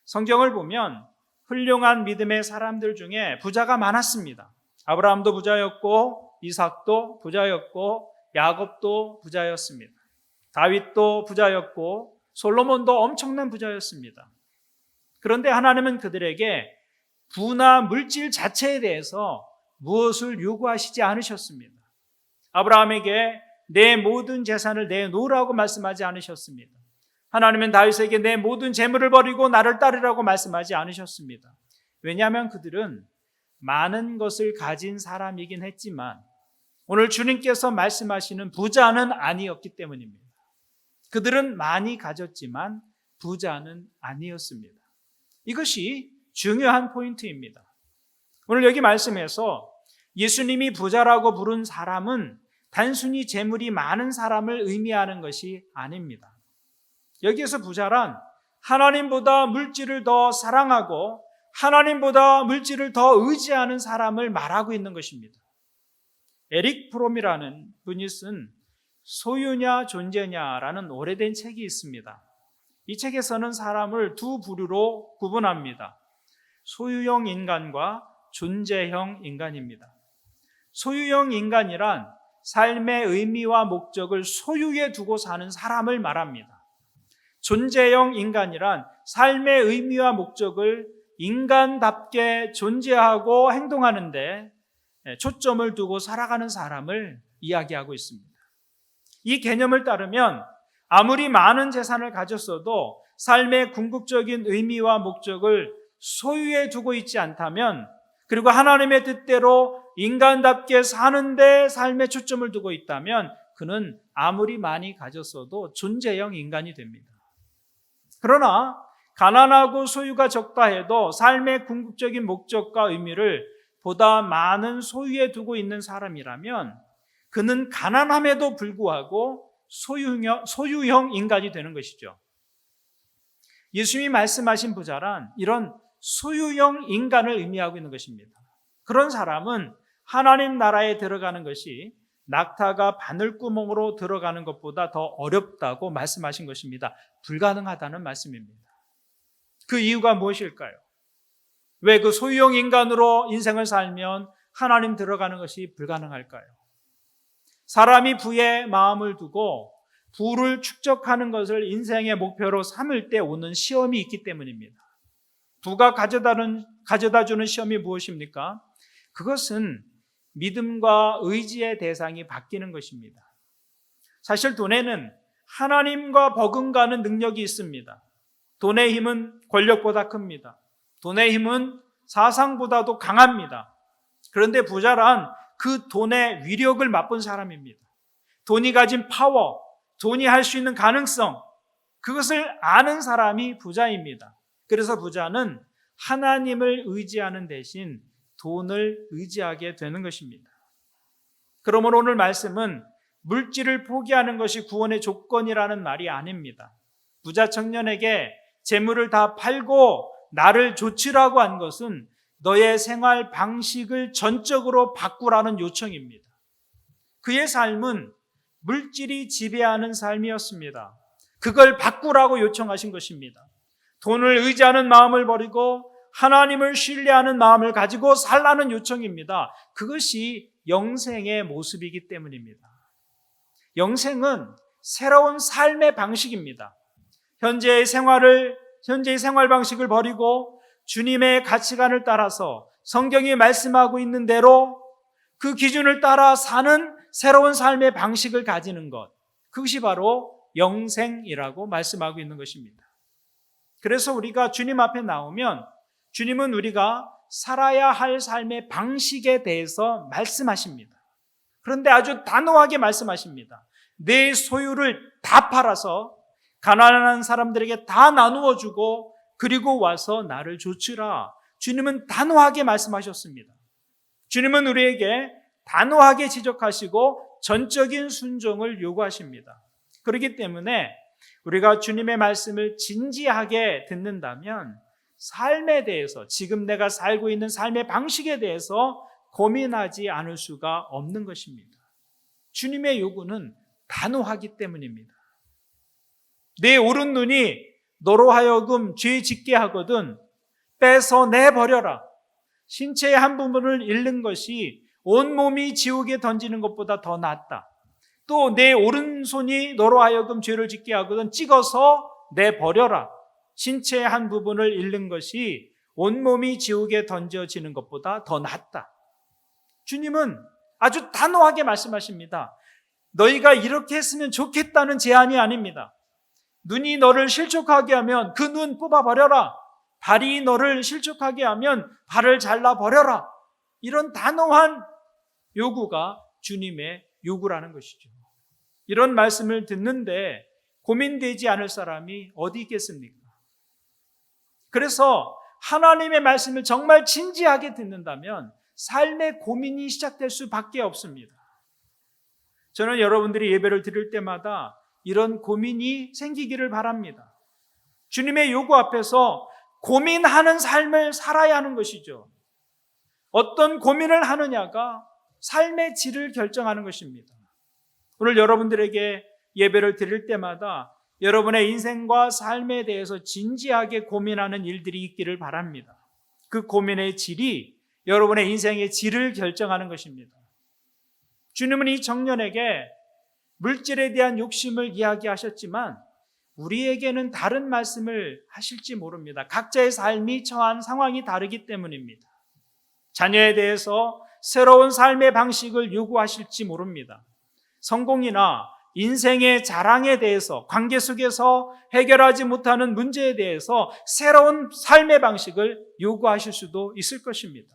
성경을 보면 훌륭한 믿음의 사람들 중에 부자가 많았습니다. 아브라함도 부자였고 이삭도 부자였고 야곱도 부자였습니다. 다윗도 부자였고 솔로몬도 엄청난 부자였습니다. 그런데 하나님은 그들에게 부나 물질 자체에 대해서 무엇을 요구하시지 않으셨습니다. 아브라함에게 내 모든 재산을 내놓으라고 말씀하지 않으셨습니다. 하나님은 다윗에게 내 모든 재물을 버리고 나를 따르라고 말씀하지 않으셨습니다. 왜냐하면 그들은 많은 것을 가진 사람이긴 했지만 오늘 주님께서 말씀하시는 부자는 아니었기 때문입니다. 그들은 많이 가졌지만 부자는 아니었습니다. 이것이 중요한 포인트입니다. 오늘 여기 말씀에서 예수님이 부자라고 부른 사람은 단순히 재물이 많은 사람을 의미하는 것이 아닙니다. 여기에서 부자란 하나님보다 물질을 더 사랑하고 하나님보다 물질을 더 의지하는 사람을 말하고 있는 것입니다. 에릭 프롬이라는 분이 쓴 소유냐 존재냐라는 오래된 책이 있습니다. 이 책에서는 사람을 두 부류로 구분합니다. 소유형 인간과 존재형 인간입니다. 소유형 인간이란 삶의 의미와 목적을 소유에 두고 사는 사람을 말합니다. 존재형 인간이란 삶의 의미와 목적을 인간답게 존재하고 행동하는데 초점을 두고 살아가는 사람을 이야기하고 있습니다. 이 개념을 따르면 아무리 많은 재산을 가졌어도 삶의 궁극적인 의미와 목적을 소유해 두고 있지 않다면, 그리고 하나님의 뜻대로 인간답게 사는데 삶의 초점을 두고 있다면 그는 아무리 많이 가졌어도 존재형 인간이 됩니다. 그러나 가난하고 소유가 적다 해도 삶의 궁극적인 목적과 의미를 보다 많은 소유에 두고 있는 사람이라면 그는 가난함에도 불구하고 소유형 인간이 되는 것이죠. 예수님이 말씀하신 부자란 이런 소유형 인간을 의미하고 있는 것입니다. 그런 사람은 하나님 나라에 들어가는 것이 낙타가 바늘구멍으로 들어가는 것보다 더 어렵다고 말씀하신 것입니다. 불가능하다는 말씀입니다. 그 이유가 무엇일까요? 왜 그 소유형 인간으로 인생을 살면 하나님 들어가는 것이 불가능할까요? 사람이 부에 마음을 두고 부를 축적하는 것을 인생의 목표로 삼을 때 오는 시험이 있기 때문입니다. 부가 가져다 주는 시험이 무엇입니까? 그것은 믿음과 의지의 대상이 바뀌는 것입니다. 사실 돈에는 하나님과 버금가는 능력이 있습니다. 돈의 힘은 권력보다 큽니다. 돈의 힘은 사상보다도 강합니다. 그런데 부자란 그 돈의 위력을 맛본 사람입니다. 돈이 가진 파워, 돈이 할 수 있는 가능성, 그것을 아는 사람이 부자입니다. 그래서 부자는 하나님을 의지하는 대신 돈을 의지하게 되는 것입니다. 그러므로 오늘 말씀은 물질을 포기하는 것이 구원의 조건이라는 말이 아닙니다. 부자 청년에게 재물을 다 팔고 나를 조치라고 한 것은 너의 생활 방식을 전적으로 바꾸라는 요청입니다. 그의 삶은 물질이 지배하는 삶이었습니다. 그걸 바꾸라고 요청하신 것입니다. 돈을 의지하는 마음을 버리고 하나님을 신뢰하는 마음을 가지고 살라는 요청입니다. 그것이 영생의 모습이기 때문입니다. 영생은 새로운 삶의 방식입니다. 현재의 생활 방식을 버리고 주님의 가치관을 따라서 성경이 말씀하고 있는 대로 그 기준을 따라 사는 새로운 삶의 방식을 가지는 것, 그것이 바로 영생이라고 말씀하고 있는 것입니다. 그래서 우리가 주님 앞에 나오면 주님은 우리가 살아야 할 삶의 방식에 대해서 말씀하십니다. 그런데 아주 단호하게 말씀하십니다. 내 소유를 다 팔아서 가난한 사람들에게 다 나누어 주고 그리고 와서 나를 조치라. 주님은 단호하게 말씀하셨습니다. 주님은 우리에게 단호하게 지적하시고 전적인 순종을 요구하십니다. 그렇기 때문에 우리가 주님의 말씀을 진지하게 듣는다면 삶에 대해서, 지금 내가 살고 있는 삶의 방식에 대해서 고민하지 않을 수가 없는 것입니다. 주님의 요구는 단호하기 때문입니다. 내 오른 눈이 너로 하여금 죄 짓게 하거든 빼서 내버려라. 신체의 한 부분을 잃는 것이 온몸이 지옥에 던지는 것보다 더 낫다. 또 내 오른손이 너로 하여금 죄를 짓게 하거든 찍어서 내버려라. 신체의 한 부분을 잃는 것이 온몸이 지옥에 던져지는 것보다 더 낫다. 주님은 아주 단호하게 말씀하십니다. 너희가 이렇게 했으면 좋겠다는 제안이 아닙니다. 눈이 너를 실족하게 하면 그 눈 뽑아버려라. 발이 너를 실족하게 하면 발을 잘라버려라. 이런 단호한 요구가 주님의 요구라는 것이죠. 이런 말씀을 듣는데 고민되지 않을 사람이 어디 있겠습니까? 그래서 하나님의 말씀을 정말 진지하게 듣는다면 삶의 고민이 시작될 수밖에 없습니다. 저는 여러분들이 예배를 드릴 때마다 이런 고민이 생기기를 바랍니다. 주님의 요구 앞에서 고민하는 삶을 살아야 하는 것이죠. 어떤 고민을 하느냐가 삶의 질을 결정하는 것입니다. 오늘 여러분들에게 예배를 드릴 때마다 여러분의 인생과 삶에 대해서 진지하게 고민하는 일들이 있기를 바랍니다. 그 고민의 질이 여러분의 인생의 질을 결정하는 것입니다. 주님은 이 청년에게 물질에 대한 욕심을 이야기하셨지만 우리에게는 다른 말씀을 하실지 모릅니다. 각자의 삶이 처한 상황이 다르기 때문입니다. 자녀에 대해서 새로운 삶의 방식을 요구하실지 모릅니다. 성공이나 인생의 자랑에 대해서, 관계 속에서 해결하지 못하는 문제에 대해서 새로운 삶의 방식을 요구하실 수도 있을 것입니다.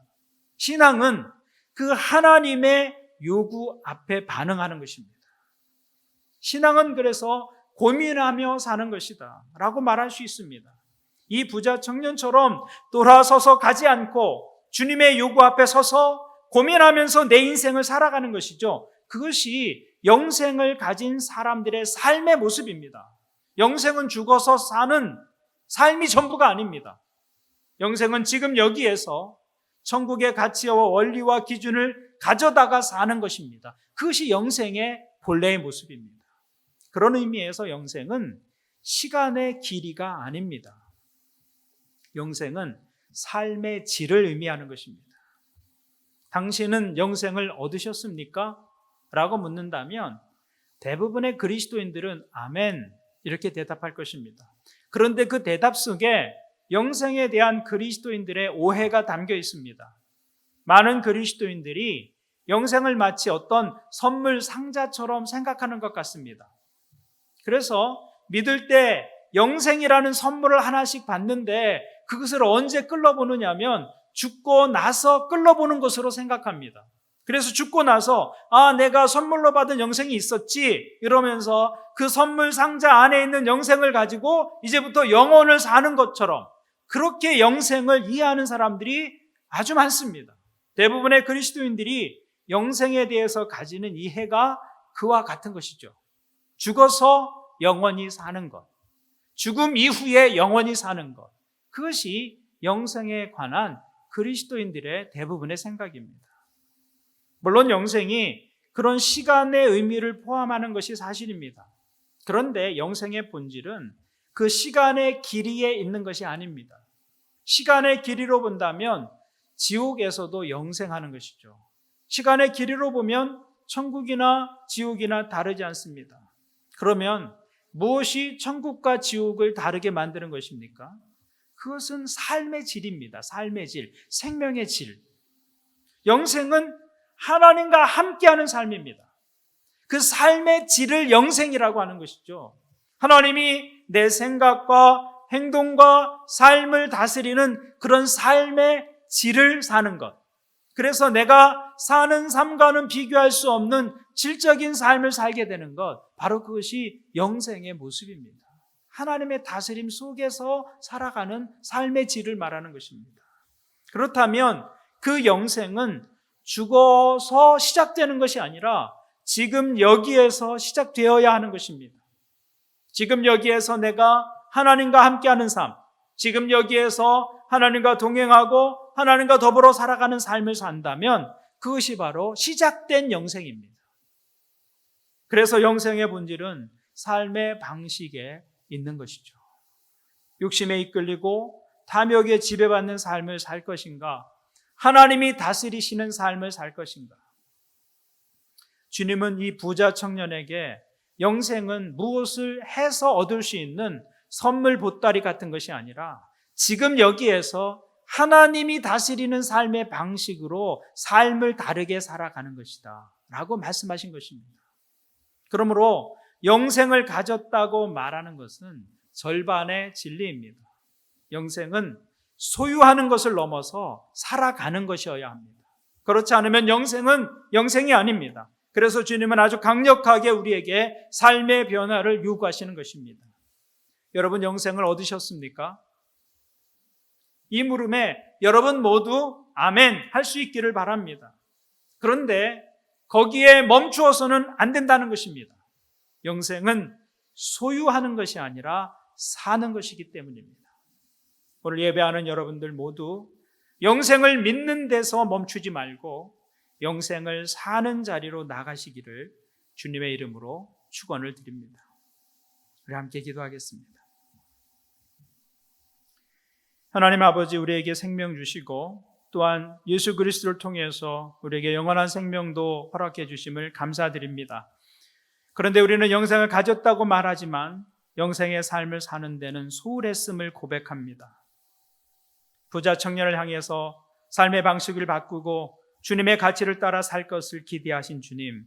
신앙은 그 하나님의 요구 앞에 반응하는 것입니다. 신앙은 그래서 고민하며 사는 것이다 라고 말할 수 있습니다. 이 부자 청년처럼 돌아서서 가지 않고 주님의 요구 앞에 서서 고민하면서 내 인생을 살아가는 것이죠. 그것이 영생을 가진 사람들의 삶의 모습입니다. 영생은 죽어서 사는 삶이 전부가 아닙니다. 영생은 지금 여기에서 천국의 가치와 원리와 기준을 가져다가 사는 것입니다. 그것이 영생의 본래의 모습입니다. 그런 의미에서 영생은 시간의 길이가 아닙니다. 영생은 삶의 질을 의미하는 것입니다. 당신은 영생을 얻으셨습니까? 라고 묻는다면 대부분의 그리스도인들은 아멘 이렇게 대답할 것입니다. 그런데 그 대답 속에 영생에 대한 그리스도인들의 오해가 담겨 있습니다. 많은 그리스도인들이 영생을 마치 어떤 선물 상자처럼 생각하는 것 같습니다. 그래서 믿을 때 영생이라는 선물을 하나씩 받는데 그것을 언제 끌어보느냐면 죽고 나서 끌어보는 것으로 생각합니다. 그래서 죽고 나서 내가 선물로 받은 영생이 있었지 이러면서 그 선물 상자 안에 있는 영생을 가지고 이제부터 영원을 사는 것처럼 그렇게 영생을 이해하는 사람들이 아주 많습니다. 대부분의 그리스도인들이 영생에 대해서 가지는 이해가 그와 같은 것이죠. 죽어서 영원히 사는 것, 죽음 이후에 영원히 사는 것, 그것이 영생에 관한 그리스도인들의 대부분의 생각입니다. 물론 영생이 그런 시간의 의미를 포함하는 것이 사실입니다. 그런데 영생의 본질은 그 시간의 길이에 있는 것이 아닙니다. 시간의 길이로 본다면 지옥에서도 영생하는 것이죠. 시간의 길이로 보면 천국이나 지옥이나 다르지 않습니다. 그러면 무엇이 천국과 지옥을 다르게 만드는 것입니까? 그것은 삶의 질입니다. 삶의 질, 생명의 질. 영생은 하나님과 함께하는 삶입니다. 그 삶의 질을 영생이라고 하는 것이죠. 하나님이 내 생각과 행동과 삶을 다스리는 그런 삶의 질을 사는 것. 그래서 내가 사는 삶과는 비교할 수 없는 질적인 삶을 살게 되는 것, 바로 그것이 영생의 모습입니다. 하나님의 다스림 속에서 살아가는 삶의 질을 말하는 것입니다. 그렇다면 그 영생은 죽어서 시작되는 것이 아니라 지금 여기에서 시작되어야 하는 것입니다. 지금 여기에서 내가 하나님과 함께하는 삶, 지금 여기에서 하나님과 동행하고 하나님과 더불어 살아가는 삶을 산다면 그것이 바로 시작된 영생입니다. 그래서 영생의 본질은 삶의 방식에 있는 것이죠. 욕심에 이끌리고 탐욕에 지배받는 삶을 살 것인가? 하나님이 다스리시는 삶을 살 것인가? 주님은 이 부자 청년에게 영생은 무엇을 해서 얻을 수 있는 선물 보따리 같은 것이 아니라 지금 여기에서 하나님이 다스리는 삶의 방식으로 삶을 다르게 살아가는 것이다 라고 말씀하신 것입니다. 그러므로 영생을 가졌다고 말하는 것은 절반의 진리입니다. 영생은 소유하는 것을 넘어서 살아가는 것이어야 합니다. 그렇지 않으면 영생은 영생이 아닙니다. 그래서 주님은 아주 강력하게 우리에게 삶의 변화를 요구하시는 것입니다. 여러분 영생을 얻으셨습니까? 이 물음에 여러분 모두 아멘 할 수 있기를 바랍니다. 그런데 거기에 멈추어서는 안 된다는 것입니다. 영생은 소유하는 것이 아니라 사는 것이기 때문입니다. 오늘 예배하는 여러분들 모두 영생을 믿는 데서 멈추지 말고 영생을 사는 자리로 나가시기를 주님의 이름으로 축원을 드립니다. 우리 함께 기도하겠습니다. 하나님 아버지, 우리에게 생명 주시고 또한 예수 그리스도를 통해서 우리에게 영원한 생명도 허락해 주심을 감사드립니다. 그런데 우리는 영생을 가졌다고 말하지만 영생의 삶을 사는 데는 소홀했음을 고백합니다. 부자 청년을 향해서 삶의 방식을 바꾸고 주님의 가치를 따라 살 것을 기대하신 주님,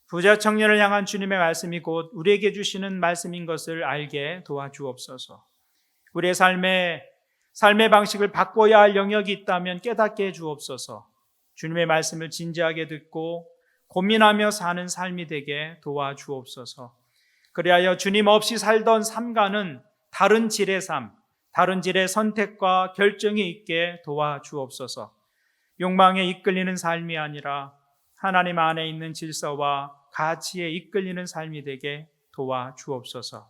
부자 청년을 향한 주님의 말씀이 곧 우리에게 주시는 말씀인 것을 알게 도와주옵소서. 우리의 삶의 방식을 바꿔야 할 영역이 있다면 깨닫게 해주옵소서. 주님의 말씀을 진지하게 듣고 고민하며 사는 삶이 되게 도와주옵소서. 그리하여 주님 없이 살던 삶과는 다른 질의 삶, 다른 질의 선택과 결정이 있게 도와주옵소서. 욕망에 이끌리는 삶이 아니라 하나님 안에 있는 질서와 가치에 이끌리는 삶이 되게 도와주옵소서.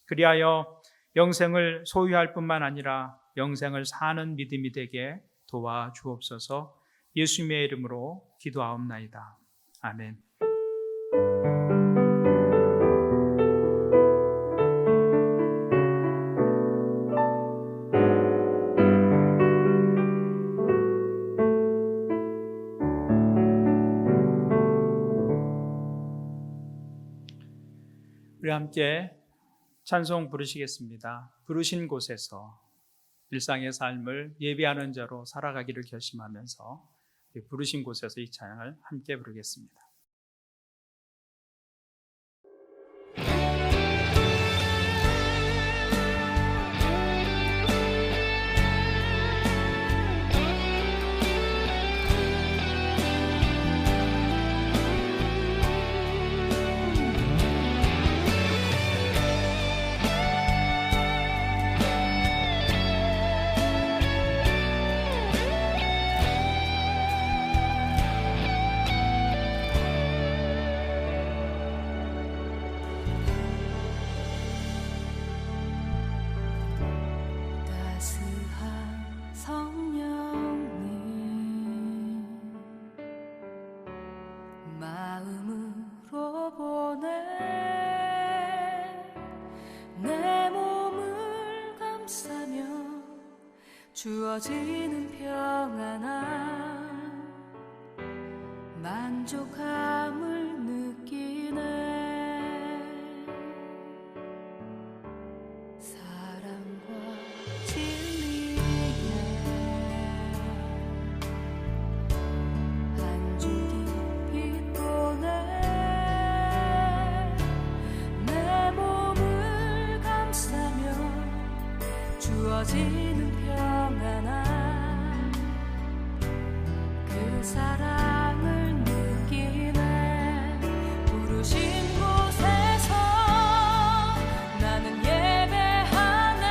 그리하여 영생을 소유할 뿐만 아니라 영생을 사는 믿음이 되게 도와주옵소서. 예수님의 이름으로 기도하옵나이다. 아멘. 우리 함께 찬송 부르시겠습니다. 부르신 곳에서 일상의 삶을 예배하는 자로 살아가기를 결심하면서 부르신 곳에서 이 찬양을 함께 부르겠습니다. 따스한 성령님 마음으로 보내 내 몸을 감싸며 주어지는 평안함 만족함을 느끼네 사랑과 진리에 한 줄 깊이 또내 내 몸을 감싸며 주어지는 평안함 그 사랑을 느끼네 부르신 곳에서 나는 예배하네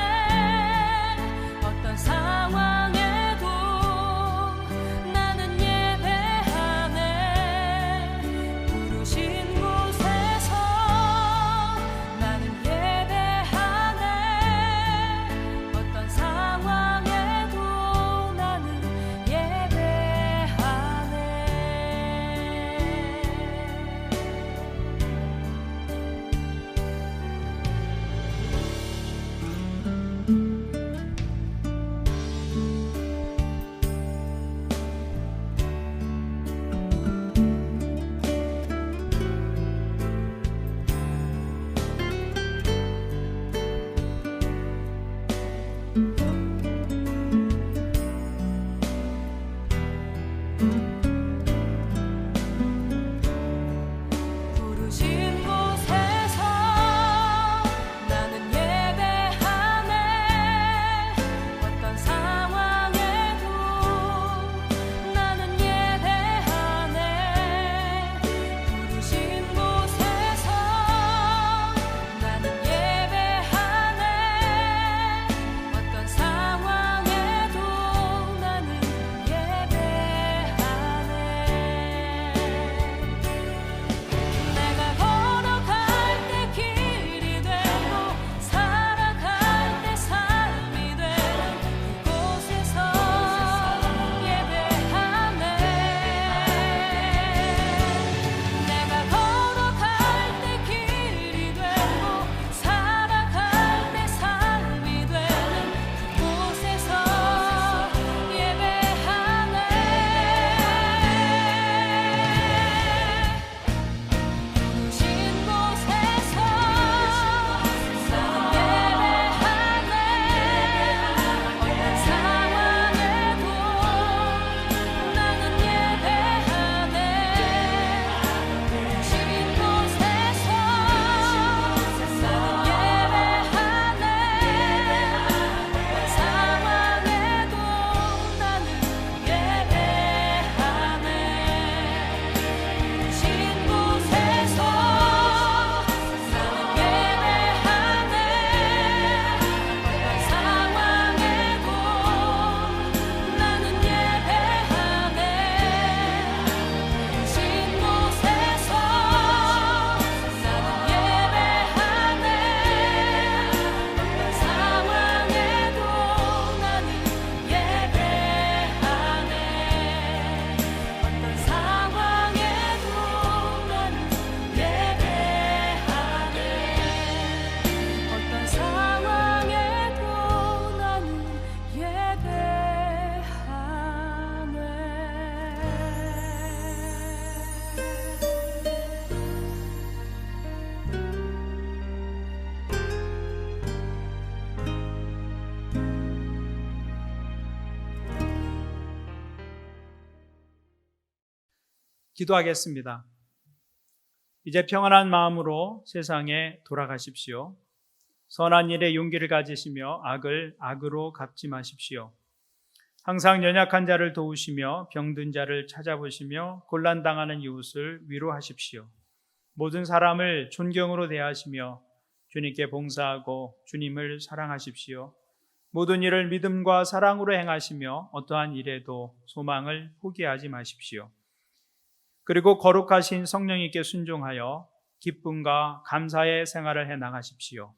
어떤 상황에도 나는 예배하네 부르신 곳에서 나는 예배하네 어떤 상황에도 기도하겠습니다. 이제 평안한 마음으로 세상에 돌아가십시오. 선한 일에 용기를 가지시며 악을 악으로 갚지 마십시오. 항상 연약한 자를 도우시며 병든 자를 찾아보시며 곤란당하는 이웃을 위로하십시오. 모든 사람을 존경으로 대하시며 주님께 봉사하고 주님을 사랑하십시오. 모든 일을 믿음과 사랑으로 행하시며 어떠한 일에도 소망을 포기하지 마십시오. 그리고 거룩하신 성령님께 순종하여 기쁨과 감사의 생활을 해 나가십시오.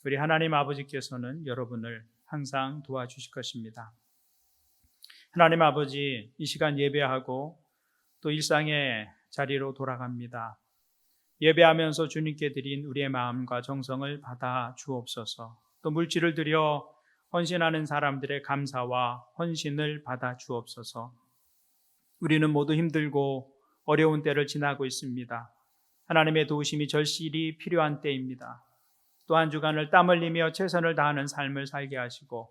우리 하나님 아버지께서는 여러분을 항상 도와주실 것입니다. 하나님 아버지, 이 시간 예배하고 또 일상의 자리로 돌아갑니다. 예배하면서 주님께 드린 우리의 마음과 정성을 받아 주옵소서. 또 물질을 드려 헌신하는 사람들의 감사와 헌신을 받아 주옵소서. 우리는 모두 힘들고 어려운 때를 지나고 있습니다. 하나님의 도우심이 절실히 필요한 때입니다. 또 한 주간을 땀 흘리며 최선을 다하는 삶을 살게 하시고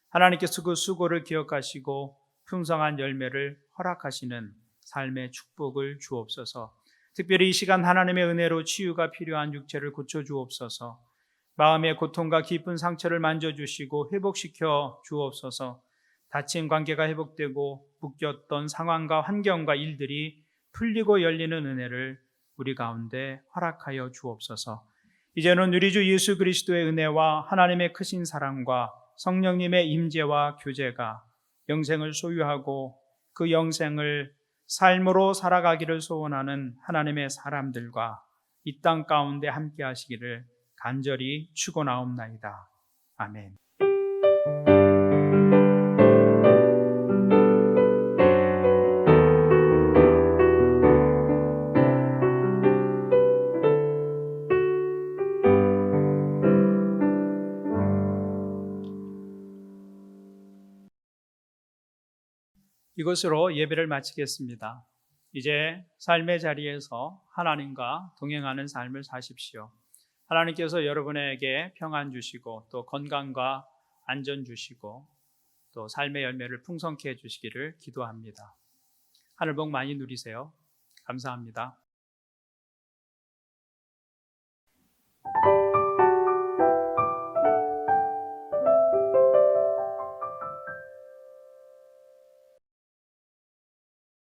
하나님께서 그 수고를 기억하시고 풍성한 열매를 허락하시는 삶의 축복을 주옵소서. 특별히 이 시간 하나님의 은혜로 치유가 필요한 육체를 고쳐주옵소서. 마음의 고통과 깊은 상처를 만져주시고 회복시켜 주옵소서. 다친 관계가 회복되고 묶였던 상황과 환경과 일들이 풀리고 열리는 은혜를 우리 가운데 허락하여 주옵소서. 이제는 우리 주 예수 그리스도의 은혜와 하나님의 크신 사랑과 성령님의 임재와 교제가 영생을 소유하고 그 영생을 삶으로 살아가기를 소원하는 하나님의 사람들과 이 땅 가운데 함께 하시기를 간절히 축원하옵나이다. 아멘. 이것으로 예배를 마치겠습니다. 이제 삶의 자리에서 하나님과 동행하는 삶을 사십시오. 하나님께서 여러분에게 평안 주시고 또 건강과 안전 주시고 또 삶의 열매를 풍성케 해주시기를 기도합니다. 하늘 복 많이 누리세요. 감사합니다.